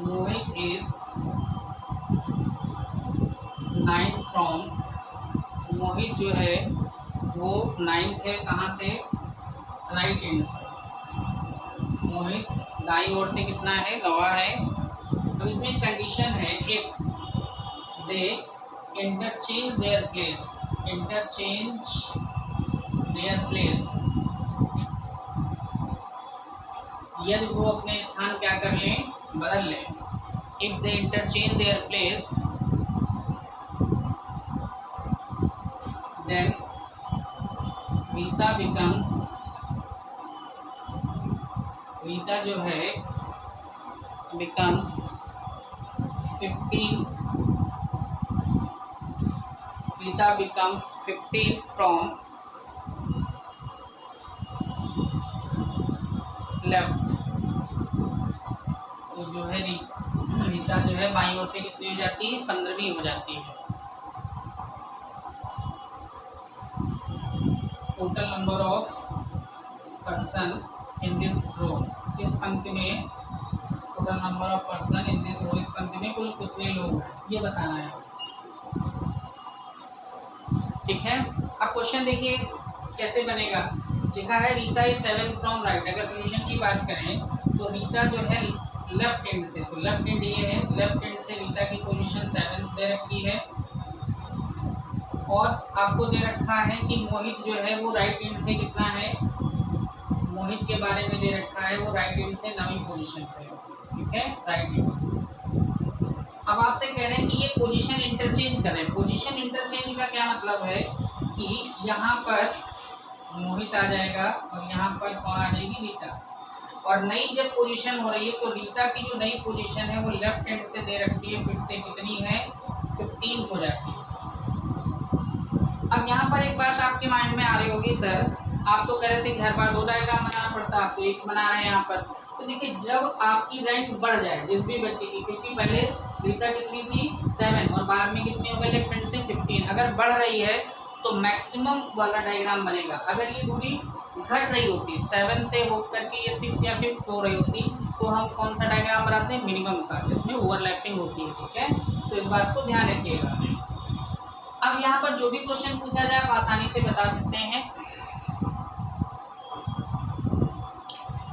मोहित इज 9 फ्रॉम, मोहित जो है वो 9th है कहाँ से, राइट एंड से। मोहित दाईं ओर से कितना है, 9 है। अब इसमें एक कंडीशन है, if they interchange their place, यदि वो अपने स्थान क्या कर लें, बदल लें। If they interchange their place then Rita जो है becomes 15, Rita becomes 15 from left. तो जो है रीता जो है बाईं ओर से कितनी हो जाती है, 15वीं हो जाती है। Total number of person in this row, इस पंक्ति में total number of person in this row, इस पंक्ति में कुल कितने लोग हैं ये बताना है। ठीक है। अब क्वेश्चन देखिए कैसे बनेगा। लिखा है रीता इज 7 फ्रॉम राइट। अगर सोल्यूशन की बात करें तो रीता जो है लेफ्ट हैंड से, तो लेफ्ट हैंड ये है, लेफ्ट हैंड से रीता की पोजीशन 7 दे रखी है और आपको दे रखा है कि मोहित जो है वो राइट हैंड से कितना है, मोहित के बारे में दे रखा है वो राइट हैंड से 9वीं पोजीशन पे है, ठीक है, राइट हैंड से। अब आपसे कह रहे हैं कि ये पोजीशन इंटरचेंज करें। पोजीशन इंटरचेंज का क्या मतलब है कि यहाँ पर मोहित आ जाएगा और यहाँ पर कौन आ जाएगी, रीता। और नई जब पोजीशन हो रही है तो रीता की जो नई पोजीशन है वो लेफ्ट हैंड से दे रखी है, फिर से कितनी है, 15 हो जाती है। अब यहाँ पर एक बात आपके माइंड में आ रही होगी, सर आप तो कह रहे थे कि हर बार 2 डायग्राम बनाना पड़ता है, आप तो एक बना रहे हैं यहाँ पर। तो देखिए जब आपकी रैंक बढ़ जाए जिस भी व्यक्ति की, क्योंकि पहले रीता कितनी थी 7 और बाद में कितनी हो गई लेफ्ट हैंड से 15, अगर बढ़ रही है तो मैक्सिमम वाला डायग्राम बनेगा। अगर ये दूरी घट रही होती 7 से होकर के ये 6 या फिर हो रही होती तो हम कौन सा डायग्राम बनाते हैं, मिनिमम का, जिसमें ओवरलैपिंग होती है, ठीक है। तो इस बात को ध्यान रखिएगा। अब यहाँ पर जो भी क्वेश्चन पूछा जाए आप आसानी से बता सकते हैं।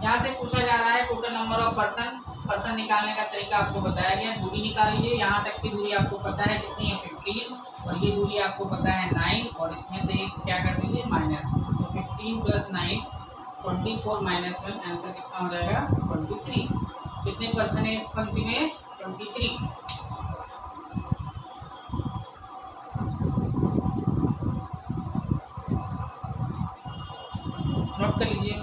यहाँ से पूछा जा रहा है total number of person, person निकालने का तरीका आपको बताया गया। दूरी निकाल लीजिए, यहाँ तक की दूरी आपको पता है कितनी है 15 और ये दूरी आपको पता है 9 और इसमें से क्या कर दीजिए माइनस, तो 15 + 9 24 - 1 आंसर कितना हो जाएगा 23। कितने पर्सन है इस पंक्ति में, 23। नोट कर लीजिए।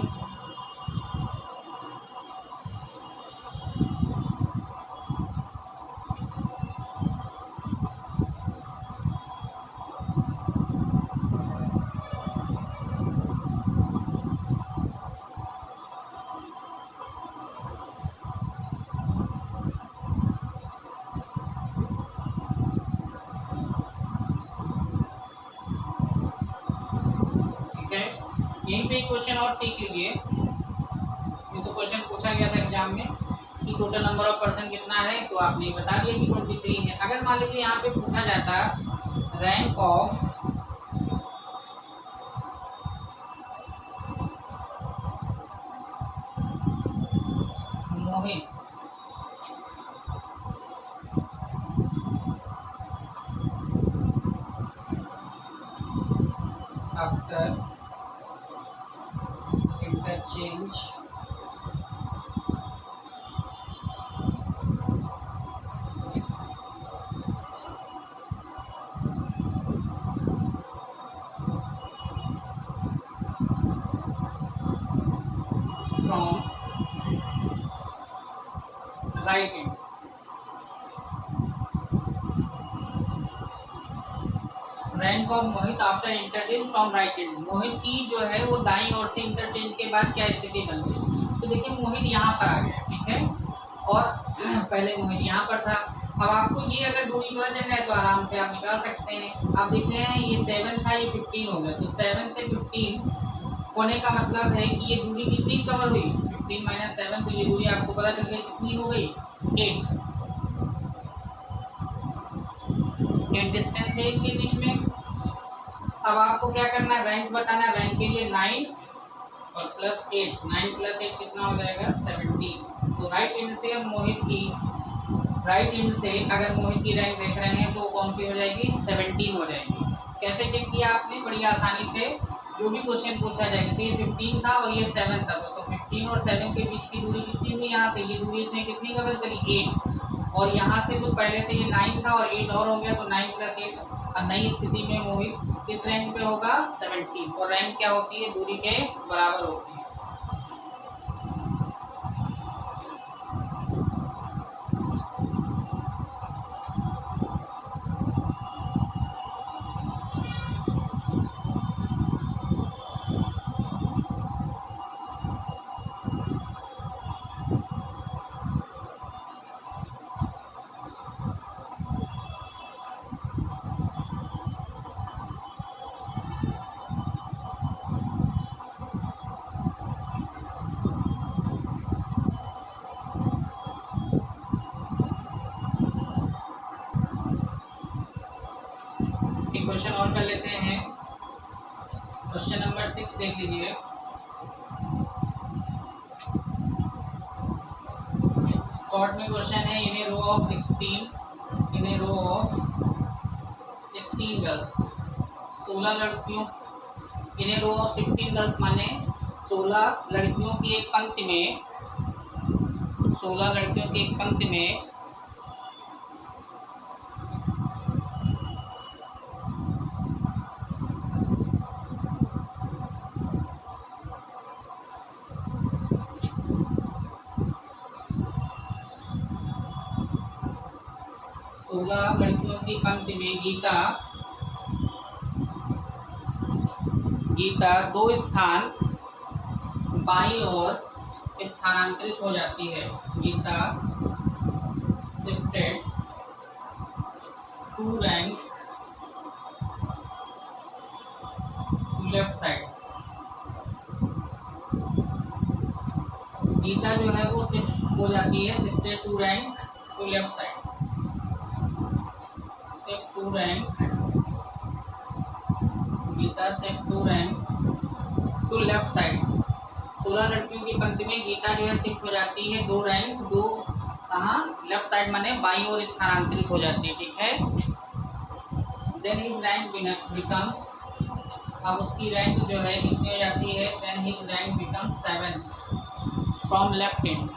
यहीं पे क्वेश्चन और सीख लीजिए। ये तो क्वेश्चन पूछा गया था एग्जाम में कि टोटल नंबर ऑफ पर्सन कितना है, तो आपने बता दिया कि 23 है। अगर मान लीजिए यहाँ पे पूछा जाता rank of Mohit after interchange from right hand, rank of Mohit after interchange from right hand. Mohit की जो है वो दाईं ओर से इंटरचेंज के बाद क्या स्थिति बन गई, तो देखिए मोहित यहाँ पर आ गया, ठीक है, और पहले मोहित यहाँ पर था। अब आपको ये अगर दूरी पता चल जाए तो आराम से आप निकाल सकते हैं। आप देख रहे हैं ये 7 था, ये 15 हो गया, तो 7 से 15 होने का मतलब है कि ये दूरी कितनी कवर हुई, 15 - 7, तो ये दूरी आपको पता चल गई कितनी हो गई 8 डिस्टेंस है इनके बीच में। अब आपको क्या करना है, रैंक बताना है। रैंक के लिए 9 और +8, 9 + 8 कितना हो जाएगा 17। तो राइट हैंड से अब मोहित की, राइट हैंड से अगर मोहित की रैंक देख रहे हैं तो कौन सी हो जाएगी 17 हो जाएगी। कैसे चेक किया आपने, बड़ी आसानी से। जो भी क्वेश्चन पूछा जाए, जैसे ये 15 था और ये 7 था, तो 15 और 7 के बीच की दूरी कितनी हुई, यहाँ से ये दूरी इसने कितनी कवर करी 8, और यहाँ से तो पहले से ये 9 था और 8 और हो गया, तो 9 + 8। और नई स्थिति में मोहित किस रैंक पे होगा 17, और रैंक क्या होती है, दूरी के बराबर होती है। क्वेश्चन और कर लेते हैं। क्वेश्चन नंबर 6 देख लीजिए। शॉर्ट में क्वेश्चन है, in a row of 16 girls, 16 लड़कियों, इन ए रो ऑफ 16 गर्ल्स माने 16 लड़कियों की एक पंक्ति में, 16 लड़कियों की एक पंक्ति में 16 लड़कियों की पंक्ति में गीता 2 स्थान बाईं ओर स्थानांतरित हो जाती है। Gita shifted 2 rank to left side. Gita जो है वो शिफ्ट हो जाती है, shifted 2 rank to left side, shift 2 rank, Gita shift 2 rank to left side. 16 लड़कियों की पंक्ति में गीता जो है शिफ्ट हो जाती है 2 रैंक, 2 कहाँ, लेफ्ट साइड माने बाईं ओर स्थानांतरित हो जाती है, ठीक है। देन हिज रैंक बिकम्स, अब उसकी रैंक जो है कितनी हो जाती है, then his rank becomes 7 from left end,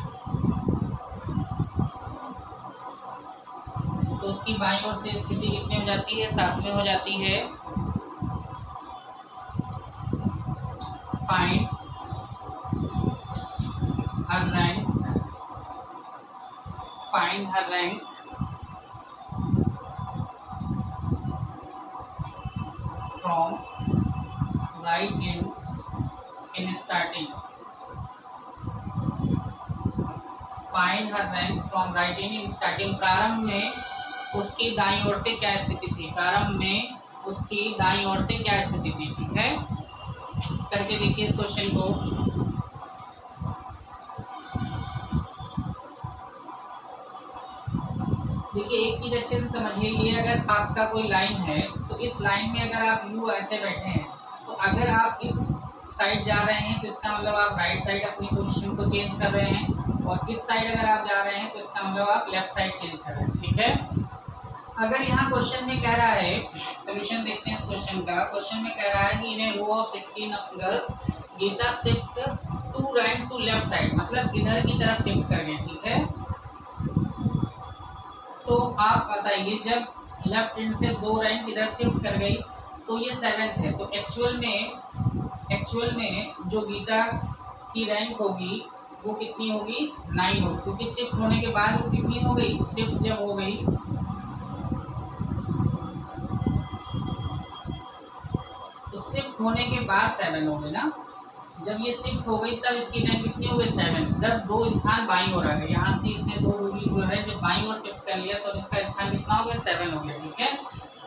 तो उसकी बाईं ओर से स्थिति कितनी हो जाती है, 7वें हो जाती है। Find her rank, find her rank from right and in starting, find her rank from right and in starting. प्रारंभ में उसकी दाईं ओर से क्या स्थिति थी, प्रारंभ में उसकी दाईं ओर से क्या स्थिति थी, ठीक है। करके देखिए इस क्वेश्चन को। देखिए एक चीज अच्छे से समझिए, ये अगर आपका कोई लाइन है तो इस लाइन में अगर आप यू ऐसे बैठे हैं तो अगर आप इस साइड जा रहे हैं तो इसका मतलब आप राइट साइड अपनी पोजीशन को चेंज कर रहे हैं, और इस साइड अगर आप जा रहे हैं तो इसका मतलब आप लेफ्ट साइड चेंज कर रहे हैं, ठीक है। अगर यहाँ क्वेश्चन में कह रहा है, सोल्यूशन देखते हैं इस क्वेश्चन का। क्वेश्चन में कह रहा है कि in a row of 16 girls Gita shift 2 rank to left side, मतलब इधर की तरफ शिफ्ट कर गए, ठीक है। तो आप बताइए जब लेफ्ट हैंड से 2 रैंक इधर शिफ्ट कर गई तो ये 7th है, तो एक्चुअल में जो गीता की रैंक होगी वो कितनी होगी, 9 होगी, क्योंकि शिफ्ट होने के बाद वो कितनी हो गई, शिफ्ट जब हो गई तो शिफ्ट होने के बाद 7 हो गई ना। जब ये शिफ्ट हो गई तब इसकी रैंक कितनी हो गई, 7। जब 2 स्थान बाईं ओर आ गए, यहाँ से इसने 2 दूरी जो है जब बाईं ओर शिफ्ट कर लिया तो इसका स्थान कितना हो गया, 7 हो गया, ठीक है।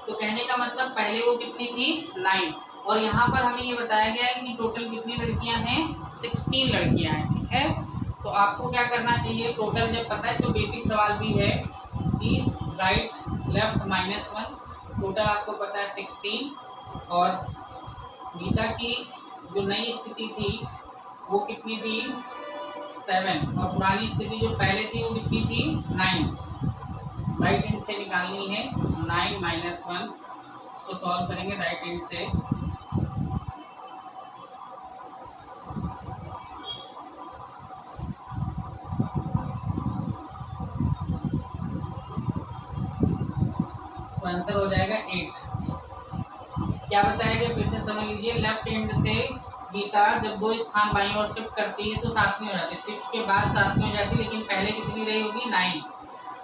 तो कहने का मतलब पहले वो कितनी थी, 9, और यहाँ पर हमें ये बताया गया है कि टोटल कितनी लड़कियाँ हैं, 16 लड़कियाँ हैं, ठीक है। तो आपको क्या करना चाहिए, टोटल जब पता है तो बेसिक सवाल भी है कि राइट लेफ्ट -1, टोटल आपको पता है 16, और गीता की जो नई स्थिति थी वो कितनी थी, 7, और पुरानी स्थिति जो पहले थी वो कितनी थी, 9। राइट हैंड से निकालनी है 9 - 1, इसको सॉल्व करेंगे राइट हैंड से। तो आंसर हो जाएगा 8। क्या बताया गया फिर से समझ लीजिए, लेफ्ट हैंड से गीता जब 2 स्थान बाईं ओर शिफ्ट करती है तो 7वीं हो जाती है, शिफ्ट के बाद 7वीं हो जाती है, लेकिन पहले कितनी रही होगी, 9।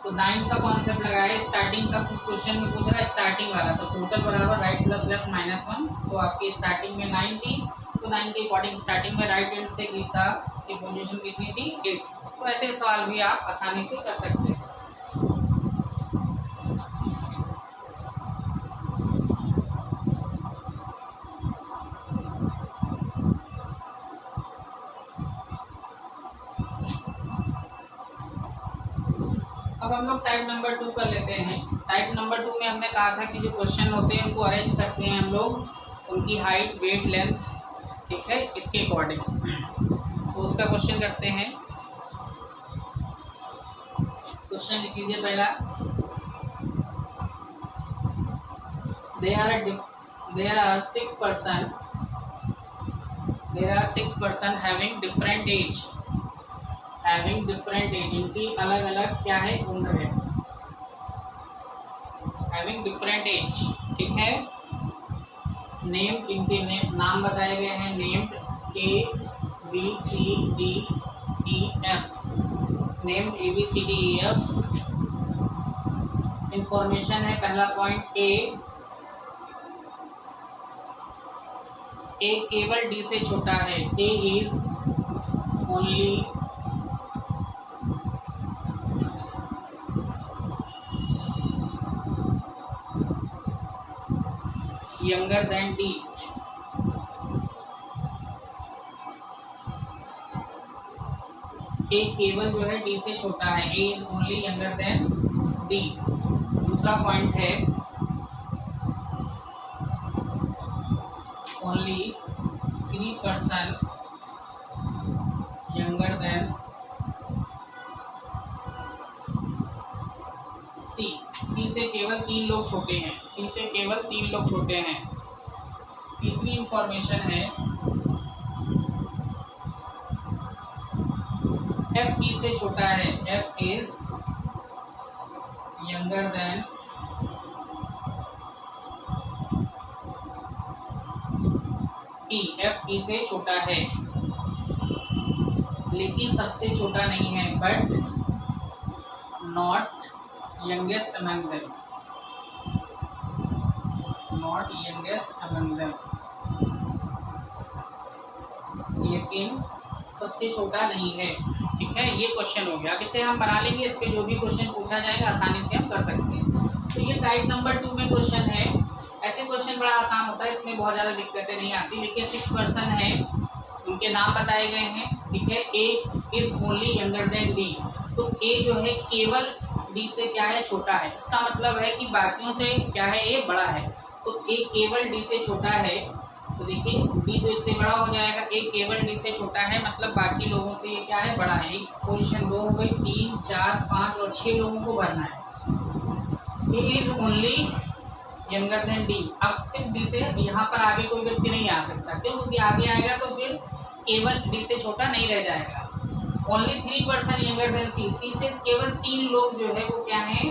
तो 9 का कॉन्सेप्ट लगाए, स्टार्टिंग का क्वेश्चन में पूछ रहा है स्टार्टिंग वाला, तो टोटल बराबर राइट प्लस लेफ्ट -1, तो आपकी स्टार्टिंग में 9 थी, तो 9 के अकॉर्डिंग स्टार्टिंग में राइट हैंड से गीता की पोजीशन कितनी थी, 8। तो ऐसे सवाल भी आप आसानी से कर सकते हैं। अब हम लोग टाइप नंबर 2 कर लेते हैं। टाइप नंबर 2 में हमने कहा था कि जो क्वेश्चन होते हैं उनको अरेंज करते हैं हम लोग उनकी हाइट, वेट, लेंथ, ठीक है, इसके अकॉर्डिंग। तो उसका क्वेश्चन करते हैं। क्वेश्चन लिख लीजिए पहला। there are six person having different age, इनकी अलग अलग क्या है, उम्र है, having different age, ठीक है। नेम्ड, इनके नाम बताए गए हैं, named ABCDEF, named ABCDEF। Information है पहला पॉइंट ए केवल डी से छोटा है। A is only younger than D. A केवल जो है डी से छोटा है। A is only younger than D. दूसरा पॉइंट है only 3% younger than C। C से केवल 3 लोग छोटे हैं। C से केवल 3 लोग छोटे हैं। तीसरी इंफॉर्मेशन है F E से छोटा है। F is younger than E। F E से छोटा है लेकिन सबसे छोटा नहीं है, but not youngest among them, not youngest among them, लेकिन सबसे छोटा नहीं है, ठीक है। ये क्वेश्चन हो गया। अब इसे हम बना लेंगे, इस पे जो भी क्वेश्चन पूछा जाएगा आसानी से हम कर सकते हैं। तो ये टाइप नंबर 2 में क्वेश्चन है। ऐसे क्वेश्चन बड़ा आसान होता है, इसमें बहुत ज़्यादा दिक्कतें नहीं आती। लेकिन 6 पर्सन है, उनके नाम बताए गए हैं, ठीक है। A is only younger than D, तो ए जो है केवल डी से क्या है, छोटा है। इसका मतलब है कि बाकियों से क्या है, ए बड़ा है। तो ए केवल डी से छोटा है, तो देखिए डी तो इससे बड़ा हो जाएगा। ए केवल डी से छोटा है मतलब बाकी लोगों से ये क्या है, बड़ा है। एक पोजीशन 2 हो गई, 3, 4, 5 और 6 लोगों को भरना है। A is only younger than D. अब सिर्फ डी से यहाँ पर आगे कोई व्यक्ति नहीं आ सकता, क्यों? क्योंकि आगे आएगा तो फिर केवल डी से छोटा नहीं रह जाएगा। ओनली 3% यंगर देन सी। सी से केवल 3 लोग जो है वो क्या हैं,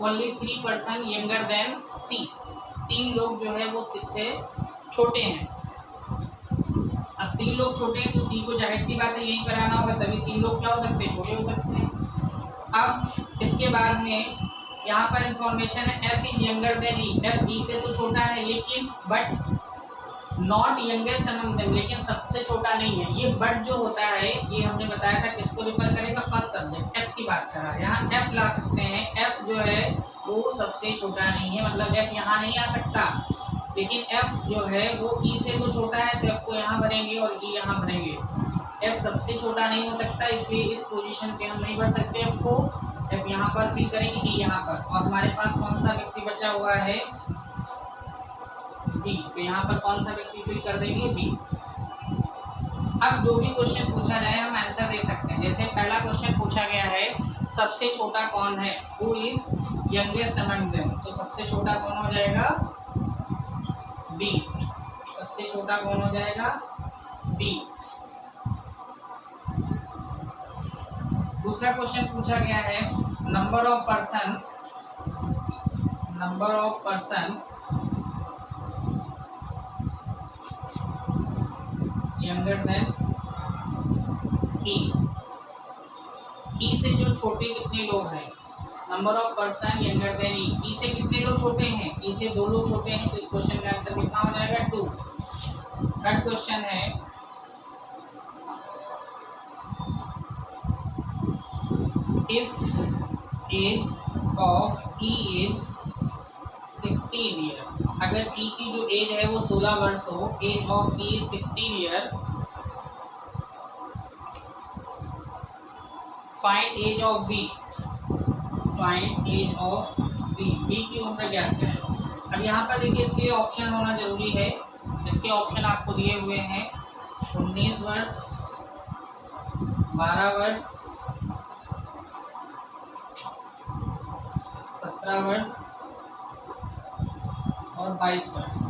ओनली 3% यंगर देन सी। 3 लोग जो है वो सी से छोटे हैं। अब 3 लोग छोटे हैं तो सी को जाहिर सी बात है यहीं पर आना होगा, तभी 3 लोग क्या हो सकते हैं, छोटे हो सकते हैं। अब इसके बाद में यहाँ पर इंफॉर्मेशन है F is younger than E. F E से तो छोटा है लेकिन but not youngest among them, लेकिन सबसे छोटा नहीं है। ये बट जो होता है ये हमने बताया था किसको रिफर करेगा, फर्स्ट सब्जेक्ट एफ की बात कर रहा है। यहाँ एफ ला सकते हैं। एफ जो है वो सबसे छोटा नहीं है, मतलब एफ यहाँ नहीं आ सकता। लेकिन एफ जो है वो ई से तो छोटा है, तो एफ को यहाँ भरेंगे और ई यहाँ भरेंगे। एफ सबसे छोटा नहीं हो सकता, इसलिए इस पोजीशन पे हम नहीं भर सकते एफ को। एफ यहाँ पर फिल करेंगे, ई यहाँ पर, और हमारे पास कौन सा व्यक्ति बचा हुआ है, बी। तो यहाँ पर कौन सा व्यक्ति फिल कर देंगे, बी। अब जो भी क्वेश्चन पूछा जाए हम आंसर दे सकते हैं। जैसे पहला क्वेश्चन पूछा गया है सबसे छोटा कौन है, who is youngest among them, तो सबसे छोटा कौन हो जाएगा, बी। सबसे छोटा कौन हो जाएगा, बी। दूसरा क्वेश्चन पूछा गया है number of person younger than E. E से जो छोटे कितने लोग हैं, number of person younger than E. E से कितने लोग छोटे हैं, ई से 2 लोग छोटे हैं, तो इस क्वेश्चन का आंसर कितना हो जाएगा, 2। थर्ड क्वेश्चन है if age of E is 16 year, अगर E की जो एज है वो 16 वर्ष हो, age of E is 16 year, find age of B। Find age of B, B की उम्र ज्ञात करें। अब यहाँ पर देखिए इसके ऑप्शन होना जरूरी है। इसके ऑप्शन आपको दिए हुए हैं 19 वर्ष, 12 वर्ष, 17 वर्ष और 22 वर्ष,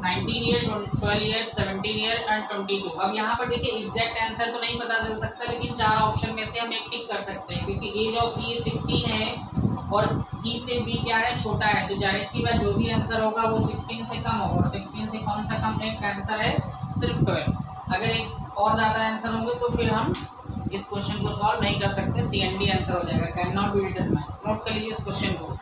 19 ईयर, 12 ईयर, 17 ईयर एंड 22। अब यहाँ पर देखिए एग्जैक्ट आंसर तो नहीं पता चल सकता, लेकिन चार ऑप्शन में से हम एक टिक कर सकते हैं, क्योंकि एज ऑफ ई 16 है और ई से बी क्या है, छोटा है, तो जाहिर सी बात जो भी आंसर होगा वो 16 से कम होगा, और 16 से कौन सा कम है, आंसर है सिर्फ 12। अगर एक और ज़्यादा आंसर होंगे तो फिर हम इस क्वेश्चन को सॉल्व नहीं कर सकते, सी एन डी आंसर हो जाएगा, can not be determined. Note कर लीजिए इस क्वेश्चन को।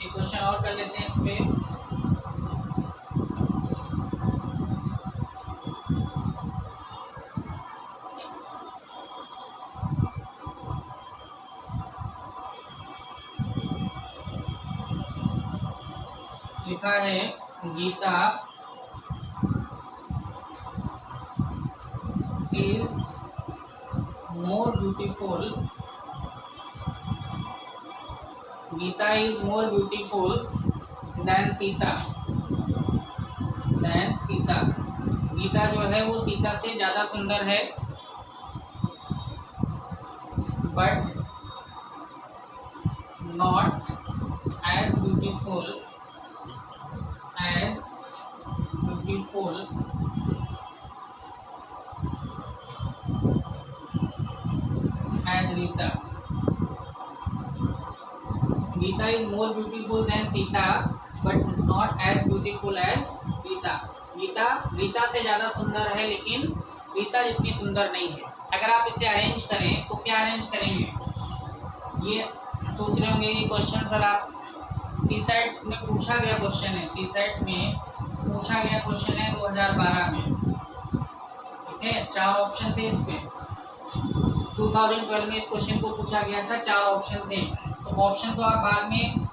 क्वेश्चन और कर लेते हैं इस पे। लिखा है Gita is more beautiful, Gita is more beautiful than Sita, than Sita. गीता जो है वो सीता से ज़्यादा सुंदर है, but not as beautiful as Rita. Gita is more beautiful than Sita but not as beautiful as Rita. Gita Rita से ज़्यादा सुंदर है, लेकिन रीता जितनी सुंदर नहीं है। अगर आप इसे अरेंज करें तो क्या अरेंज करेंगे, ये सोच रहे होंगे कि क्वेश्चन सर आप सी सेट में पूछा गया क्वेश्चन है, सी सेट में पूछा गया क्वेश्चन है 2012 में, ठीक है। 4 ऑप्शन थे इसमें, 2012 में इस क्वेश्चन को पूछा गया था, 4 ऑप्शन थे। तो ऑप्शन तो आप बाद में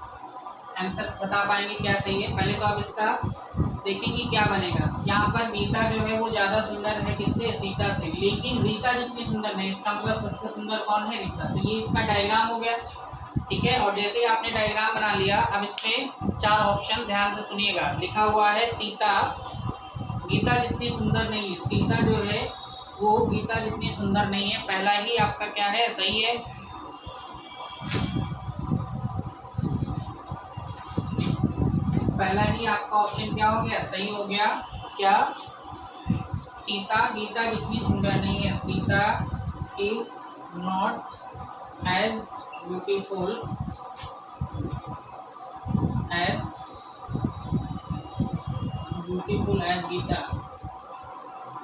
आंसर बता पाएंगे क्या सही है, पहले तो आप इसका देखेंगे क्या बनेगा। यहाँ पर गीता जो है वो ज़्यादा सुंदर है किससे, सीता से, लेकिन रीता जितनी सुंदर नहीं, इसका मतलब सबसे सुंदर कौन है, रीता। तो ये इसका डायग्राम हो गया, ठीक है। और जैसे ही आपने डायग्राम बना लिया, अब इस पे 4 ऑप्शन ध्यान से सुनिएगा। लिखा हुआ है सीता गीता जितनी सुंदर नहीं है, सीता जो है वो गीता जितनी सुंदर नहीं है, पहला ही आपका क्या है, सही है। पहला ही आपका ऑप्शन क्या हो गया, सही हो गया। क्या, सीता गीता जितनी सुंदर नहीं है, Sita is not as beautiful as Gita.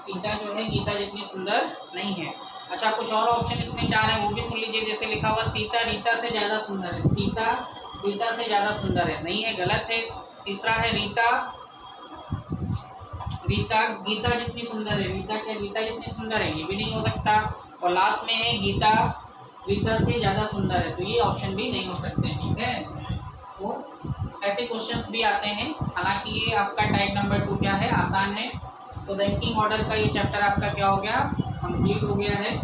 Sita जो है गीता जितनी सुंदर नहीं है। अच्छा, कुछ और ऑप्शन इसमें 4 है, वो भी सुन लीजिए। जैसे लिखा हुआ सीता रीता से ज़्यादा सुंदर है, सीता रीता से ज़्यादा सुंदर है, नहीं है, गलत है। तीसरा है रीता गीता जितनी सुंदर है, रीता क्या गीता जितनी सुंदर है, ये भी नहीं हो सकता। और लास्ट में है गीता रीता से ज़्यादा सुंदर है, तो ये ऑप्शन भी नहीं हो सकते, ठीक है। तो ऐसे क्वेश्चंस भी आते हैं। हालांकि ये आपका टाइप नंबर 2 क्या है, आसान है। तो रैंकिंग ऑर्डर का ये चैप्टर आपका क्या हो गया, कंप्लीट हो गया है।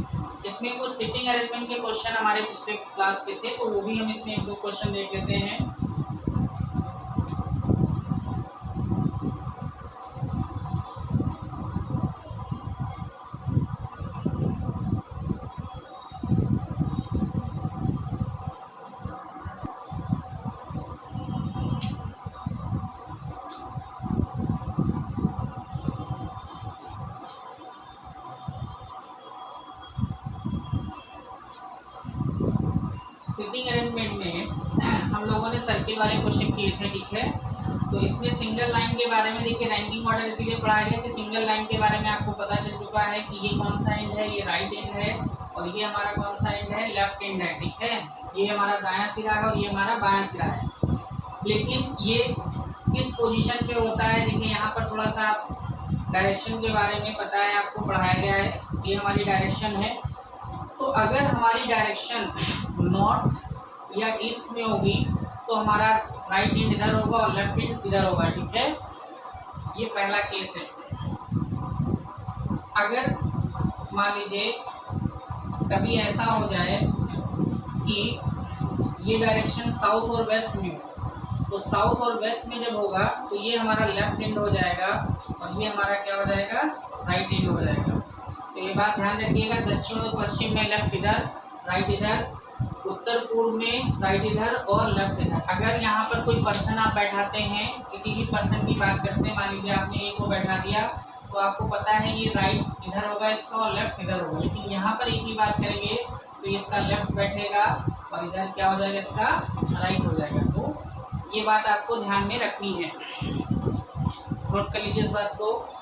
इसमें कुछ सिटिंग अरेंजमेंट के क्वेश्चन हमारे पिछले क्लास के थे, तो वो भी हम इसमें 1-2 क्वेश्चन देख लेते हैं। सिटिंग अरेंजमेंट में हम लोगों ने सर्किल वाले क्वेश्चन किए थे, ठीक है। तो इसमें सिंगल लाइन के बारे में देखिए, रैंकिंग ऑर्डर इसीलिए पढ़ाया गया कि सिंगल लाइन के बारे में आपको पता चल चुका है कि ये कौन सा एंड है, ये राइट एंड है, और ये हमारा कौन सा एंड है, लेफ्ट लेफ्ट हैंड है, ठीक है। ये हमारा दायां सिरा है और ये हमारा बायां सिरा है। लेकिन ये किस पोजीशन पे होता है, देखिए यहाँ पर थोड़ा सा डायरेक्शन के बारे में पता है आपको, पढ़ाया गया है। ये हमारी डायरेक्शन है। तो अगर हमारी डायरेक्शन नॉर्थ या ईस्ट में होगी तो हमारा राइट हैंड इधर होगा और लेफ्ट हैंड इधर होगा, ठीक है। ये पहला केस है। अगर मान लीजिए कभी ऐसा हो जाए कि ये डायरेक्शन साउथ और वेस्ट में हो, तो साउथ और वेस्ट में जब होगा तो ये हमारा लेफ्ट हैंड हो जाएगा और ये हमारा क्या हो जाएगा, राइट हैंड हो जाएगा। तो ये बात ध्यान रखिएगा, दक्षिण और पश्चिम में लेफ्ट इधर, राइट इधर, उत्तर पूर्व में राइट इधर और लेफ्ट इधर। अगर यहाँ पर कोई पर्सन आप बैठाते हैं, किसी भी पर्सन की बात करते हैं, मान लीजिए आपने एक को बैठा दिया तो आपको पता है ये राइट इधर होगा इसका और लेफ्ट इधर होगा। लेकिन यहाँ पर एक ही बात करेंगे तो इसका लेफ्ट बैठेगा और इधर क्या हो जाएगा, इसका राइट हो जाएगा। तो ये बात आपको ध्यान में रखनी है, नोट कर लीजिए इस बात को।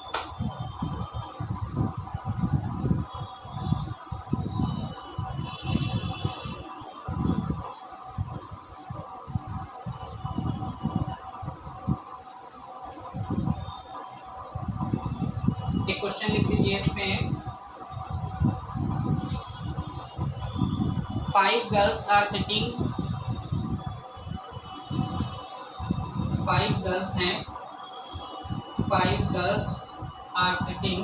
एक क्वेश्चन लिख लीजिए इसमें, 5 गर्ल्स आर सिटिंग, 5 गर्ल्स हैं, 5 girls are sitting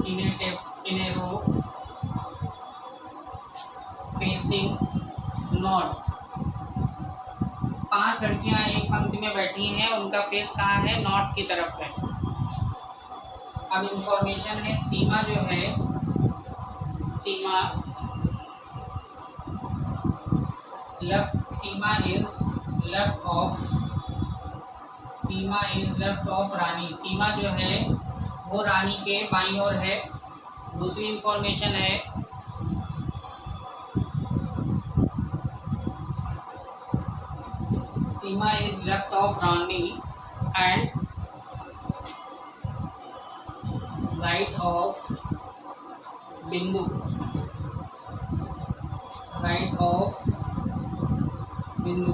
in a row facing north. 5 लड़कियां एक पंक्ति में बैठी हैं, उनका फेस कहाँ है, नॉर्थ की तरफ है। अब इंफॉर्मेशन है, सीमा जो है, सीमा इज लेफ्ट ऑफ रानी। सीमा जो है वो रानी के बाईं ओर है। दूसरी इंफॉर्मेशन है, Seema is left of Rani and right of Bindu, right of Bindu.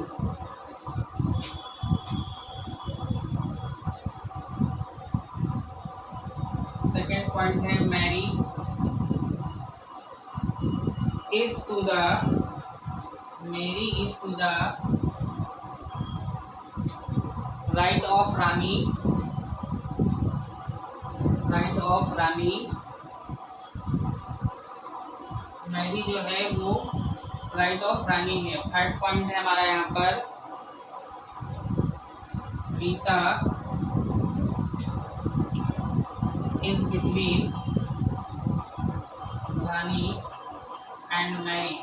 Second point है, Mary is to the right of Rani, Mary जो है वो राइट ऑफ रानी है। थर्ड पॉइंट है हमारा यहाँ पर, Gita is between Rani and Mary.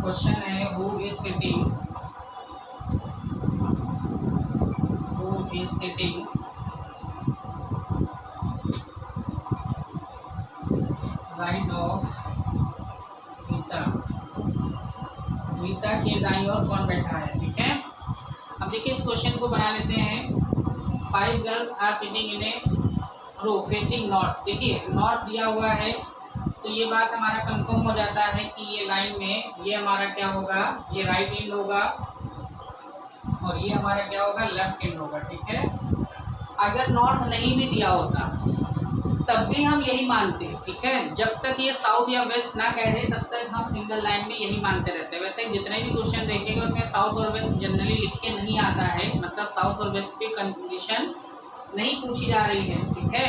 Question है, who is sitting right of Gita, Gita के दाईं ओर कौन बैठा है, ठीक है। अब देखिए इस क्वेश्चन को बना लेते हैं। 5 girls are sitting in a row facing north. देखिए नॉर्थ दिया हुआ है तो ये बात हमारा कंफर्म हो जाता है कि ये लाइन में ये हमारा क्या होगा, ये राइट हैंड होगा और ये हमारा क्या होगा, लेफ्ट हैंड होगा, ठीक है। अगर नॉर्थ नहीं भी दिया होता तब भी हम यही मानते हैं, ठीक है। जब तक ये साउथ या वेस्ट ना कह दे तब तक हम सिंगल लाइन में यही मानते रहते हैं। वैसे जितने भी क्वेश्चन देखेंगे उसमें साउथ और वेस्ट जनरली लिख के नहीं आता है, मतलब साउथ और वेस्ट की कंडीशन नहीं पूछी जा रही है, ठीक है,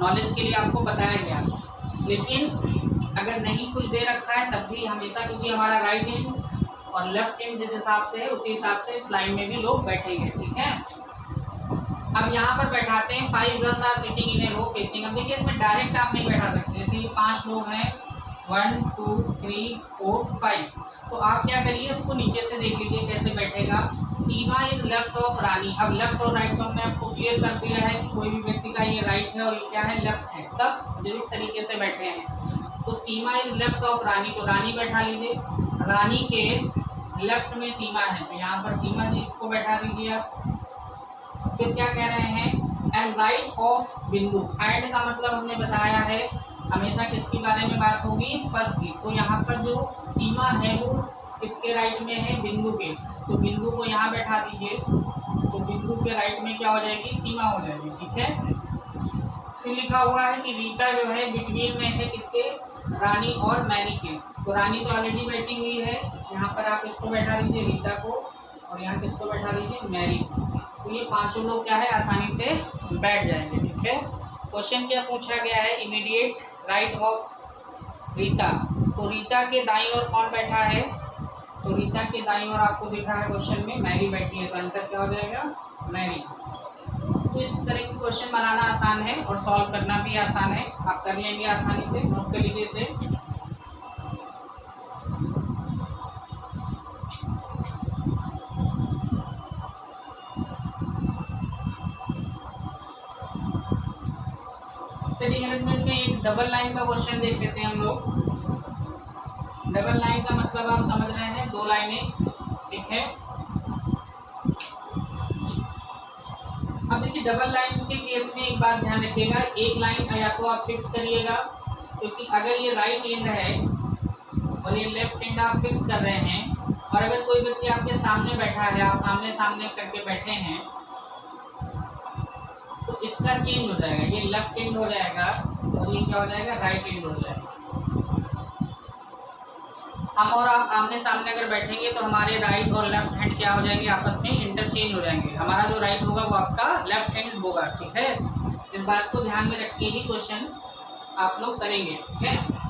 नॉलेज के लिए आपको बताया गया। लेकिन अगर नहीं कुछ दे रखा है तब भी हमेशा, क्योंकि हमारा राइट हैंड और लेफ्ट हैंड जिस हिसाब से है उसी हिसाब से इस लाइन में भी लोग बैठेंगे, ठीक है। अब यहाँ पर बैठाते हैं, 5 girls are sitting in a row facing. अब देखिए इसमें डायरेक्ट आप नहीं बैठा सकते, जैसे 5 लोग हैं, 1 2 3 4 5, तो आप क्या करिए उसको नीचे से देख लीजिए कैसे बैठेगा। सीमा इज लेफ्ट ऑफ रानी। अब लेफ्ट और राइट तो हमने आपको क्लियर कर दिया है कि कोई भी व्यक्ति का ये राइट है और ये क्या है, लेफ्ट है, तब जो इस तरीके से बैठे हैं। तो सीमा इज लेफ्ट ऑफ रानी, तो रानी बैठा लीजिए, रानी के लेफ्ट में सीमा है तो यहाँ पर सीमा जी को बैठा दीजिए आप। फिर क्या कह रहे हैं, एंड राइट ऑफ बिंदु। एंड का मतलब हमने बताया है हमेशा किसके बारे में बात होगी, फर्स्ट की। तो यहाँ पर जो सीमा है वो किसके राइट में है, बिंदु के। तो बिंदु को यहाँ बैठा दीजिए, तो बिंदु के राइट में क्या हो जाएगी, सीमा हो जाएगी। ठीक है। फिर लिखा हुआ है कि रीता जो है बिटवीन में है किसके, रानी और मैरी के। तो रानी तो ऑलरेडी बैठी हुई है, यहाँ पर आप इसको बैठा दीजिए रीता को, और यहाँ किसको बैठा दीजिए, मैरी। तो ये पांचों लोग क्या है आसानी से बैठ जाएंगे। ठीक है। क्वेश्चन क्या पूछा गया है, इमीडिएट राइट ऑफ रीता। तो रीता के दाईं ओर कौन बैठा है, तो रीता के दाईं ओर आपको दिखा है क्वेश्चन में मैरी बैठी है। तो आंसर क्या हो जाएगा, मैरी। तो इस तरह के क्वेश्चन बनाना आसान है और सॉल्व करना भी आसान है, आप कर लेंगे आसानी से। नोट कर लीजिए इसे। सेटिंग अरेंजमेंट में एक डबल लाइन का क्वेश्चन देख लेते हैं हम लोग। डबल लाइन का मतलब आप समझ रहे हैं, दो लाइनें। ठीक है। अब देखिए डबल लाइन के केस में एक बात ध्यान रखिएगा, एक लाइन या तो आप फिक्स करिएगा, क्योंकि अगर ये राइट एंड है और ये लेफ्ट एंड आप फिक्स कर रहे हैं, और अगर कोई व्यक्ति आपके सामने बैठा है, आप आमने सामने करके बैठे हैं, तो इसका चेंज हो जाएगा, ये लेफ्ट एंड हो जाएगा और ये क्या हो जाएगा, राइट एंड हो जाएगा। हम और आप आमने सामने अगर बैठेंगे तो हमारे राइट और लेफ्ट हैंड क्या हो जाएंगे, आपस में इंटरचेंज हो जाएंगे। हमारा जो राइट होगा वो आपका लेफ्ट हैंड होगा। ठीक है। इस बात को ध्यान में रख के ही क्वेश्चन आप लोग करेंगे। ठीक है।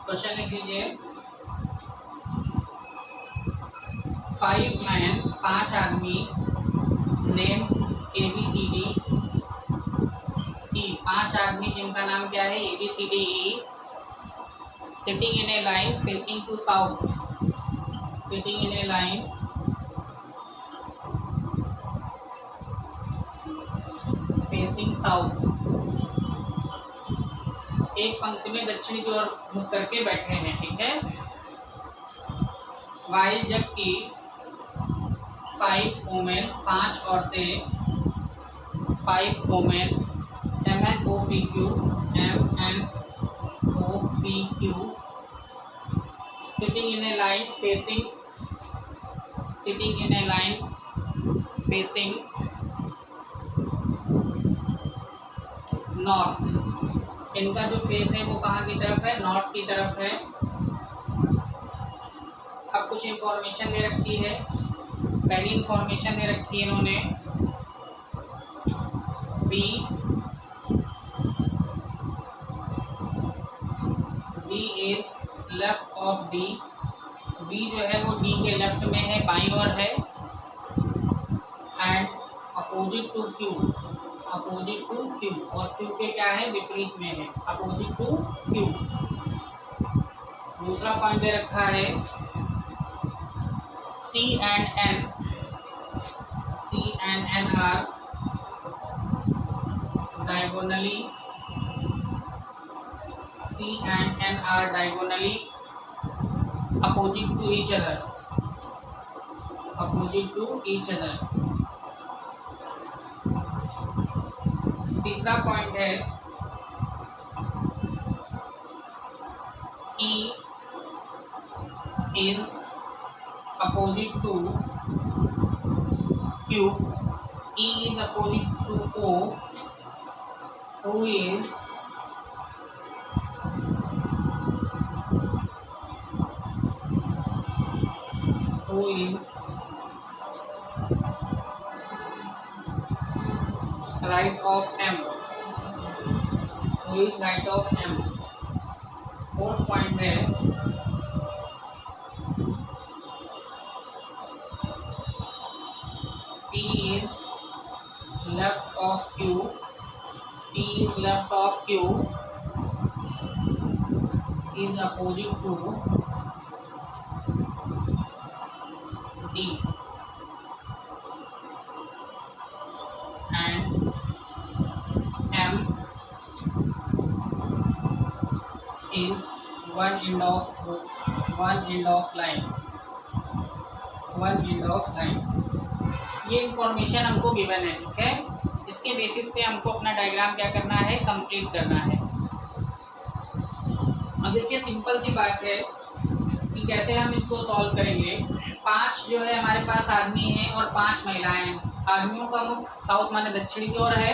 क्वेश्चन लिख लीजिए, 5 मैन, 5 आदमी, नेम ABCD E, 5 आदमी जिनका नाम क्या है, ABCD E, sitting in a line facing to south, sitting in a line facing south, एक पंक्ति में दक्षिण की ओर मुख करके बैठे हैं। ठीक है। वाइल जबकि 5 वुमेन, 5 औरतें, 5 women, MNOPQ, sitting in a line facing, sitting in a line facing north. इनका जो फेस है वो कहाँ की तरफ है, नॉर्थ की तरफ है। अब कुछ इंफॉर्मेशन दे रखी है। पहली इंफॉर्मेशन दे रखी है इन्होंने, B is left of D. B जो है वो डी के लेफ्ट में है, बाईं ओर है। And opposite to Q, opposite to Q, और क्यू के क्या है, विपरीत में है, अपोजिट टू क्यू। दूसरा पॉइंट दे रखा है, C and N are diagonally, C and N are diagonally opposite to each other, opposite to each other। तीसरा पॉइंट है, E is opposite to Q, E is opposite to O, O is right of M, O is right of M। Fourth point है, P is left of Q, P is left of Q, is opposite to D and M is one end of line। ये information हमको given है, ठीक है। इसके basis पे हमको अपना डायग्राम क्या करना है, कंप्लीट करना है। अब देखिए सिंपल सी बात है कि कैसे हम इसको सॉल्व करेंगे। 5 जो है हमारे पास आदमी हैं और 5 महिलाएं हैं। आदमियों का मुख साउथ माने दक्षिण की ओर है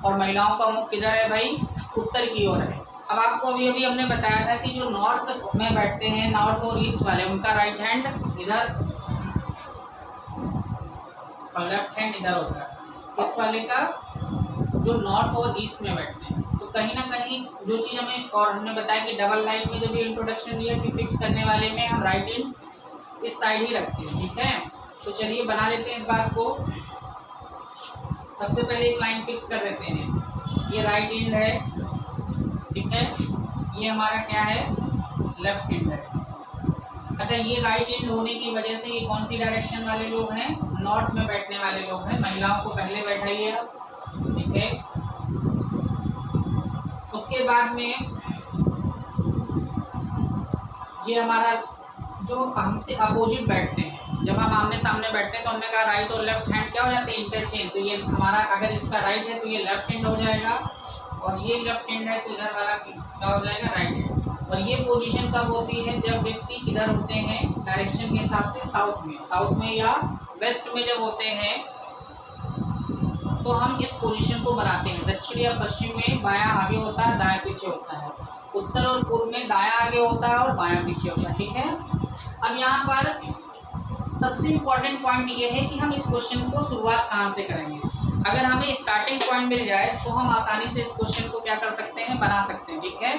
और महिलाओं का मुख किधर है भाई, उत्तर की ओर है। अब आपको अभी अभी हमने बताया था कि जो नॉर्थ में बैठते हैं, नॉर्थ और ईस्ट वाले, उनका राइट हैंड इधर और लेफ्ट हैंड इधर होता है। इस वाले का जो नॉर्थ और ईस्ट में बैठते हैं, तो कहीं ना कहीं जो चीज़ हमें, और हमने बताया कि डबल लाइन में जब ये इंट्रोडक्शन दिया कि फिक्स करने वाले में हम राइट हैंड इस साइड ही रखते हैं, ठीक है। तो चलिए बना लेते हैं इस बात को। सबसे पहले एक लाइन फिक्स कर देते हैं। ये राइट हैंड है, ठीक है। ये हमारा क्या है, लेफ्ट हैंड है। अच्छा, ये राइट हैंड होने की वजह से ये कौन सी डायरेक्शन वाले लोग हैं, नॉर्थ में बैठने वाले लोग हैं। महिलाओं को पहले बैठाइए आप, ठीक है। उसके बाद में ये हमारा जो हमसे अपोजिट बैठते हैं, जब हम आमने सामने बैठते हैं तो हमने कहा राइट और लेफ्ट हैंड क्या हो जाते हैं, इंटरचेंज। तो ये हमारा, अगर इसका राइट है तो ये लेफ्ट हैंड हो जाएगा, और ये लेफ्ट हैंड है तो इधर वाला क्या हो जाएगा, राइट हैंड। और ये पोजीशन कब होती है, जब व्यक्ति किधर होते हैं, डायरेक्शन के हिसाब से साउथ में या वेस्ट में जब होते हैं, तो हम इस पोजीशन को बनाते हैं। दक्षिण या पश्चिम में बायां आगे होता है, दायां पीछे होता है। उत्तर और पूर्व में दायां आगे होता है और बायां पीछे होता है, ठीक है। अब यहाँ पर सबसे इम्पोर्टेंट पॉइंट ये है कि हम इस क्वेश्चन को शुरुआत कहाँ से करेंगे। अगर हमें स्टार्टिंग पॉइंट मिल जाए तो हम आसानी से इस क्वेश्चन को क्या कर सकते हैं, बना सकते हैं, ठीक है।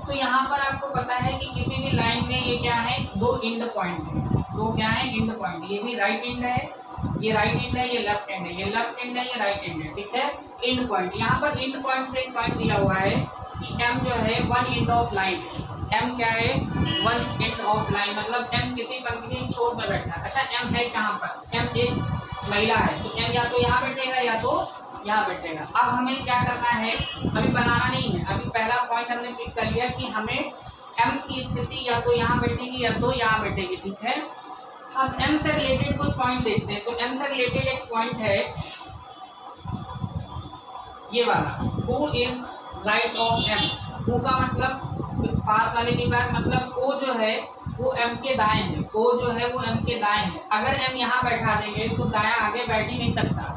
तो यहाँ पर आपको पता है कि किसी भी लाइन में ये क्या है, 2 एंड पॉइंट है। 2 क्या है, एंड पॉइंट। ये भी राइट एंड है, ये राइट एंड है, ये लेफ्ट एंड है, ये लेफ्ट एंड है, ये राइट एंड है, ठीक है। एंड पॉइंट, यहाँ पर एंड पॉइंट से एक पॉइंट दिया हुआ है कि M जो है वन एंड ऑफ लाइन है। M क्या है, वन एंड ऑफ लाइन, मतलब M किसी पंक्ति के छोर में बैठा है। अच्छा, M है कहाँ पर, M एक महिला है, तो M या तो यहाँ बैठेगा या तो यहाँ बैठेगा। अब हमें क्या करना है, अभी बनाना नहीं है। अभी पहला पॉइंट हमने पिक कर लिया कि हमें M की स्थिति या तो यहाँ बैठेगी या तो यहाँ बैठेगी, ठीक है। अब M से रिलेटेड कुछ पॉइंट देखते हैं। तो M से रिलेटेड एक पॉइंट है ये वाला, who is right of M। Who का मतलब पास वाले की बात, मतलब O जो है वो M के दाएं है, O जो है वो M के दाएं है। अगर M यहाँ बैठा देंगे तो दायां आगे बैठ ही नहीं सकता।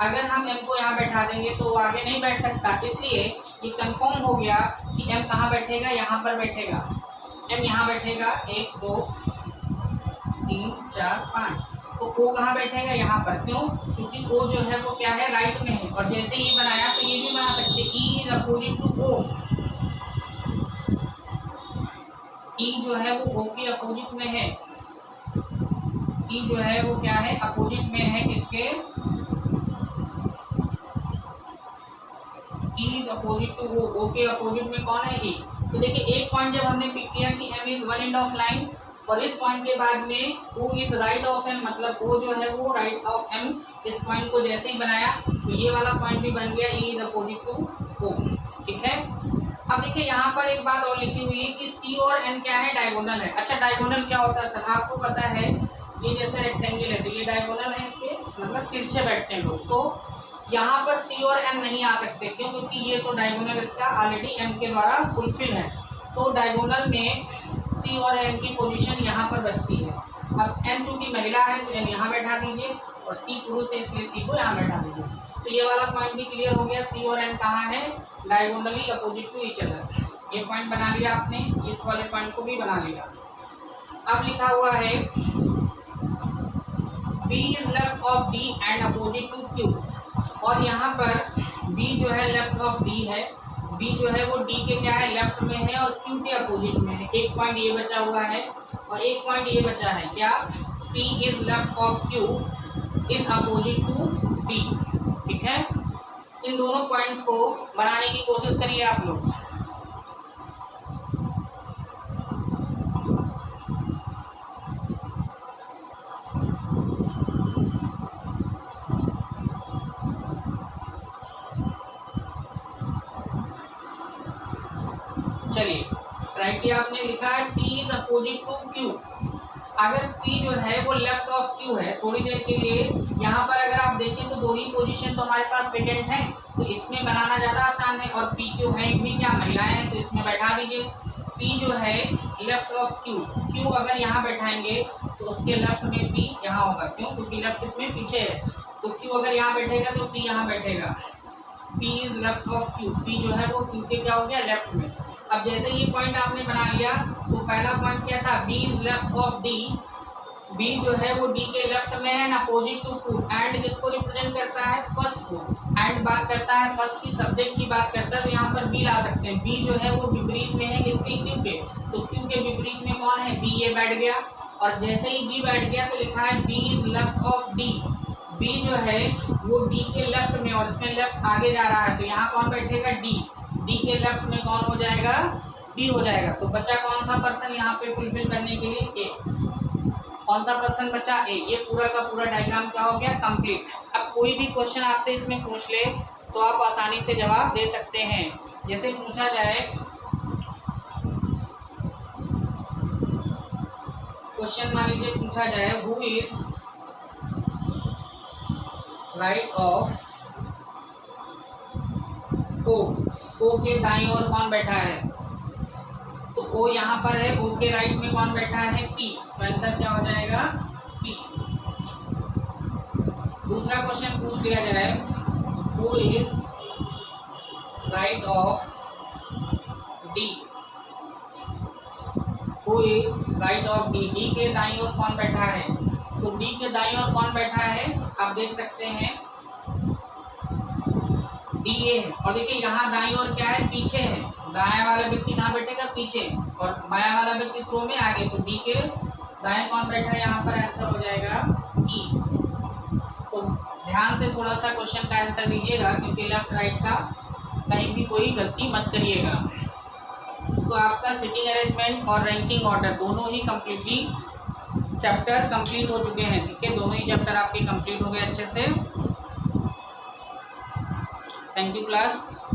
अगर हम M को यहाँ बैठा देंगे तो वो आगे नहीं बैठ सकता। इसलिए ये कंफर्म हो गया कि M कहाँ बैठेगा, यहाँ पर बैठेगा। M यहाँ बैठेगा, 1 2 3 4 5। तो O कहाँ बैठेगा, यहाँ पर। क्यों, क्योंकि O जो है वो क्या है, राइट में है। और जैसे ये बनाया तो ये भी बना सकते, E is opposite to O। E जो है वो O के अपोजिट में है। E जो है वो क्या है, अपोजिट में है किसके, E is opposite to O। O के अपोजिट में कौन है, E। तो देखिए एक पॉइंट जब हमने पिक किया कि M is one end of line, और इस पॉइंट के बाद में O is right of M, मतलब O जो है वो राइट ऑफ M। इस पॉइंट को जैसे ही बनाया तो ये वाला पॉइंट भी बन गया, E is opposite to O, ठीक है। अब देखिए यहाँ पर एक बात और लिखी हुई है कि C और N क्या है, डायगोनल है। अच्छा, डायगोनल क्या होता है सर, आपको पता है, ये जैसे रेक्टेंगल है तो ये डायगोनल है, इसके मतलब तिरछे बैठते हैं लोग। तो यहाँ पर C और M नहीं आ सकते, क्यों, क्योंकि ये तो डायगोनल इसका ऑलरेडी M के द्वारा फुलफिल है। तो डायगोनल में C और M की पोजीशन यहाँ पर बचती है। अब M चूंकि महिला है तो M यहाँ बैठा दीजिए, और C पुरुष है इसलिए C को यहाँ बैठा दीजिए। तो ये वाला पॉइंट भी क्लियर हो गया, C और M कहाँ है, diagonally opposite to each other. ये पॉइंट बना लिया आपने, इस वाले पॉइंट को भी बना लिया। अब लिखा हुआ है B is left of D and opposite to Q। और यहाँ पर B जो है लेफ्ट ऑफ D है, B जो है वो D के क्या है, लेफ्ट में है, और Q के अपोजिट में है। एक पॉइंट ये बचा हुआ है और एक पॉइंट ये बचा है, क्या, P is left of Q is opposite to D, ठीक है। इन दोनों पॉइंट्स को बनाने की कोशिश करिए आप लोग। चलिए राइट किया आपने, लिखा है P is opposite to Q। अगर P जो है वो लेफ्ट ऑफ Q है, थोड़ी देर के लिए यहाँ पर अगर आप देखें तो दो ही पोजीशन तो हमारे पास वेकेंट है, तो इसमें बनाना ज़्यादा आसान है। और P Q है भी क्या, महिलाएं हैं, तो इसमें बैठा दीजिए। P जो है लेफ्ट ऑफ Q, Q अगर यहाँ बैठाएंगे तो उसके लेफ्ट में P यहाँ होगा, क्यों, क्योंकि लेफ्ट इसमें पीछे है, तो Q अगर यहाँ बैठेगा तो P यहाँ बैठेगा। P is left of Q, P जो है वो Q के क्या हो गया, लेफ्ट में। अब जैसे ये पॉइंट आपने बना लिया तो पहला पॉइंट क्या था, B is left of D, B जो है वो D के लेफ्ट में है, अपोजिट टू Q। एंड किसको रिप्रेजेंट करता है, फर्स्ट को। एंड बात करता है फर्स्ट की, सब्जेक्ट की बात करता है, तो यहाँ पर B ला सकते हैं। B जो है वो विपरीत में है किसके, Q के, तो Q के विपरीत में कौन है, B, ये बैठ गया। और जैसे ही B बैठ गया तो लिखा है B is left of D, B जो है वो D के लेफ्ट में, और इसमें लेफ्ट आगे जा रहा है, तो यहाँ कौन बैठेगा, D, D के लेफ्ट में कौन हो जाएगा, B हो जाएगा। तो बचा कौन सा पर्सन यहाँ पे फुलफिल करने के लिए, A। कौन सा पर्सन बचा, A। ये पूरा का पूरा डायग्राम क्या हो गया, कंप्लीट। अब कोई भी क्वेश्चन आपसे इसमें पूछ ले तो आप आसानी से जवाब दे सकते हैं। जैसे पूछा जाए, क्वेश्चन मान लीजिए पूछा जाए, who is right of O के दाईं ओर कौन बैठा है, तो O यहाँ पर है, O के राइट में कौन बैठा है, P, तो आंसर क्या हो जाएगा, P। दूसरा क्वेश्चन पूछ लिया जाए, who is right of D, who is right of D, D के दाईं ओर कौन बैठा है, तो D के दाईं ओर कौन बैठा है, आप देख सकते हैं D है। और देखिए यहाँ दाईं ओर क्या है, पीछे है, दायां वाला व्यक्ति कहाँ बैठेगा, पीछे, और बायां वाला व्यक्ति इस रो में आगे, तो D के दाएं कौन बैठा है, यहाँ पर आंसर हो जाएगा E। तो ध्यान से थोड़ा सा क्वेश्चन का आंसर दीजिएगा, क्योंकि लेफ्ट राइट का कहीं भी कोई गलती मत करिएगा। तो आपका सिटिंग अरेंजमेंट और रैंकिंग ऑर्डर दोनों ही कम्प्लीटली चैप्टर कंप्लीट हो चुके हैं, ठीक है, दोनों ही चैप्टर आपके कंप्लीट हो गए अच्छे से। Thank you class.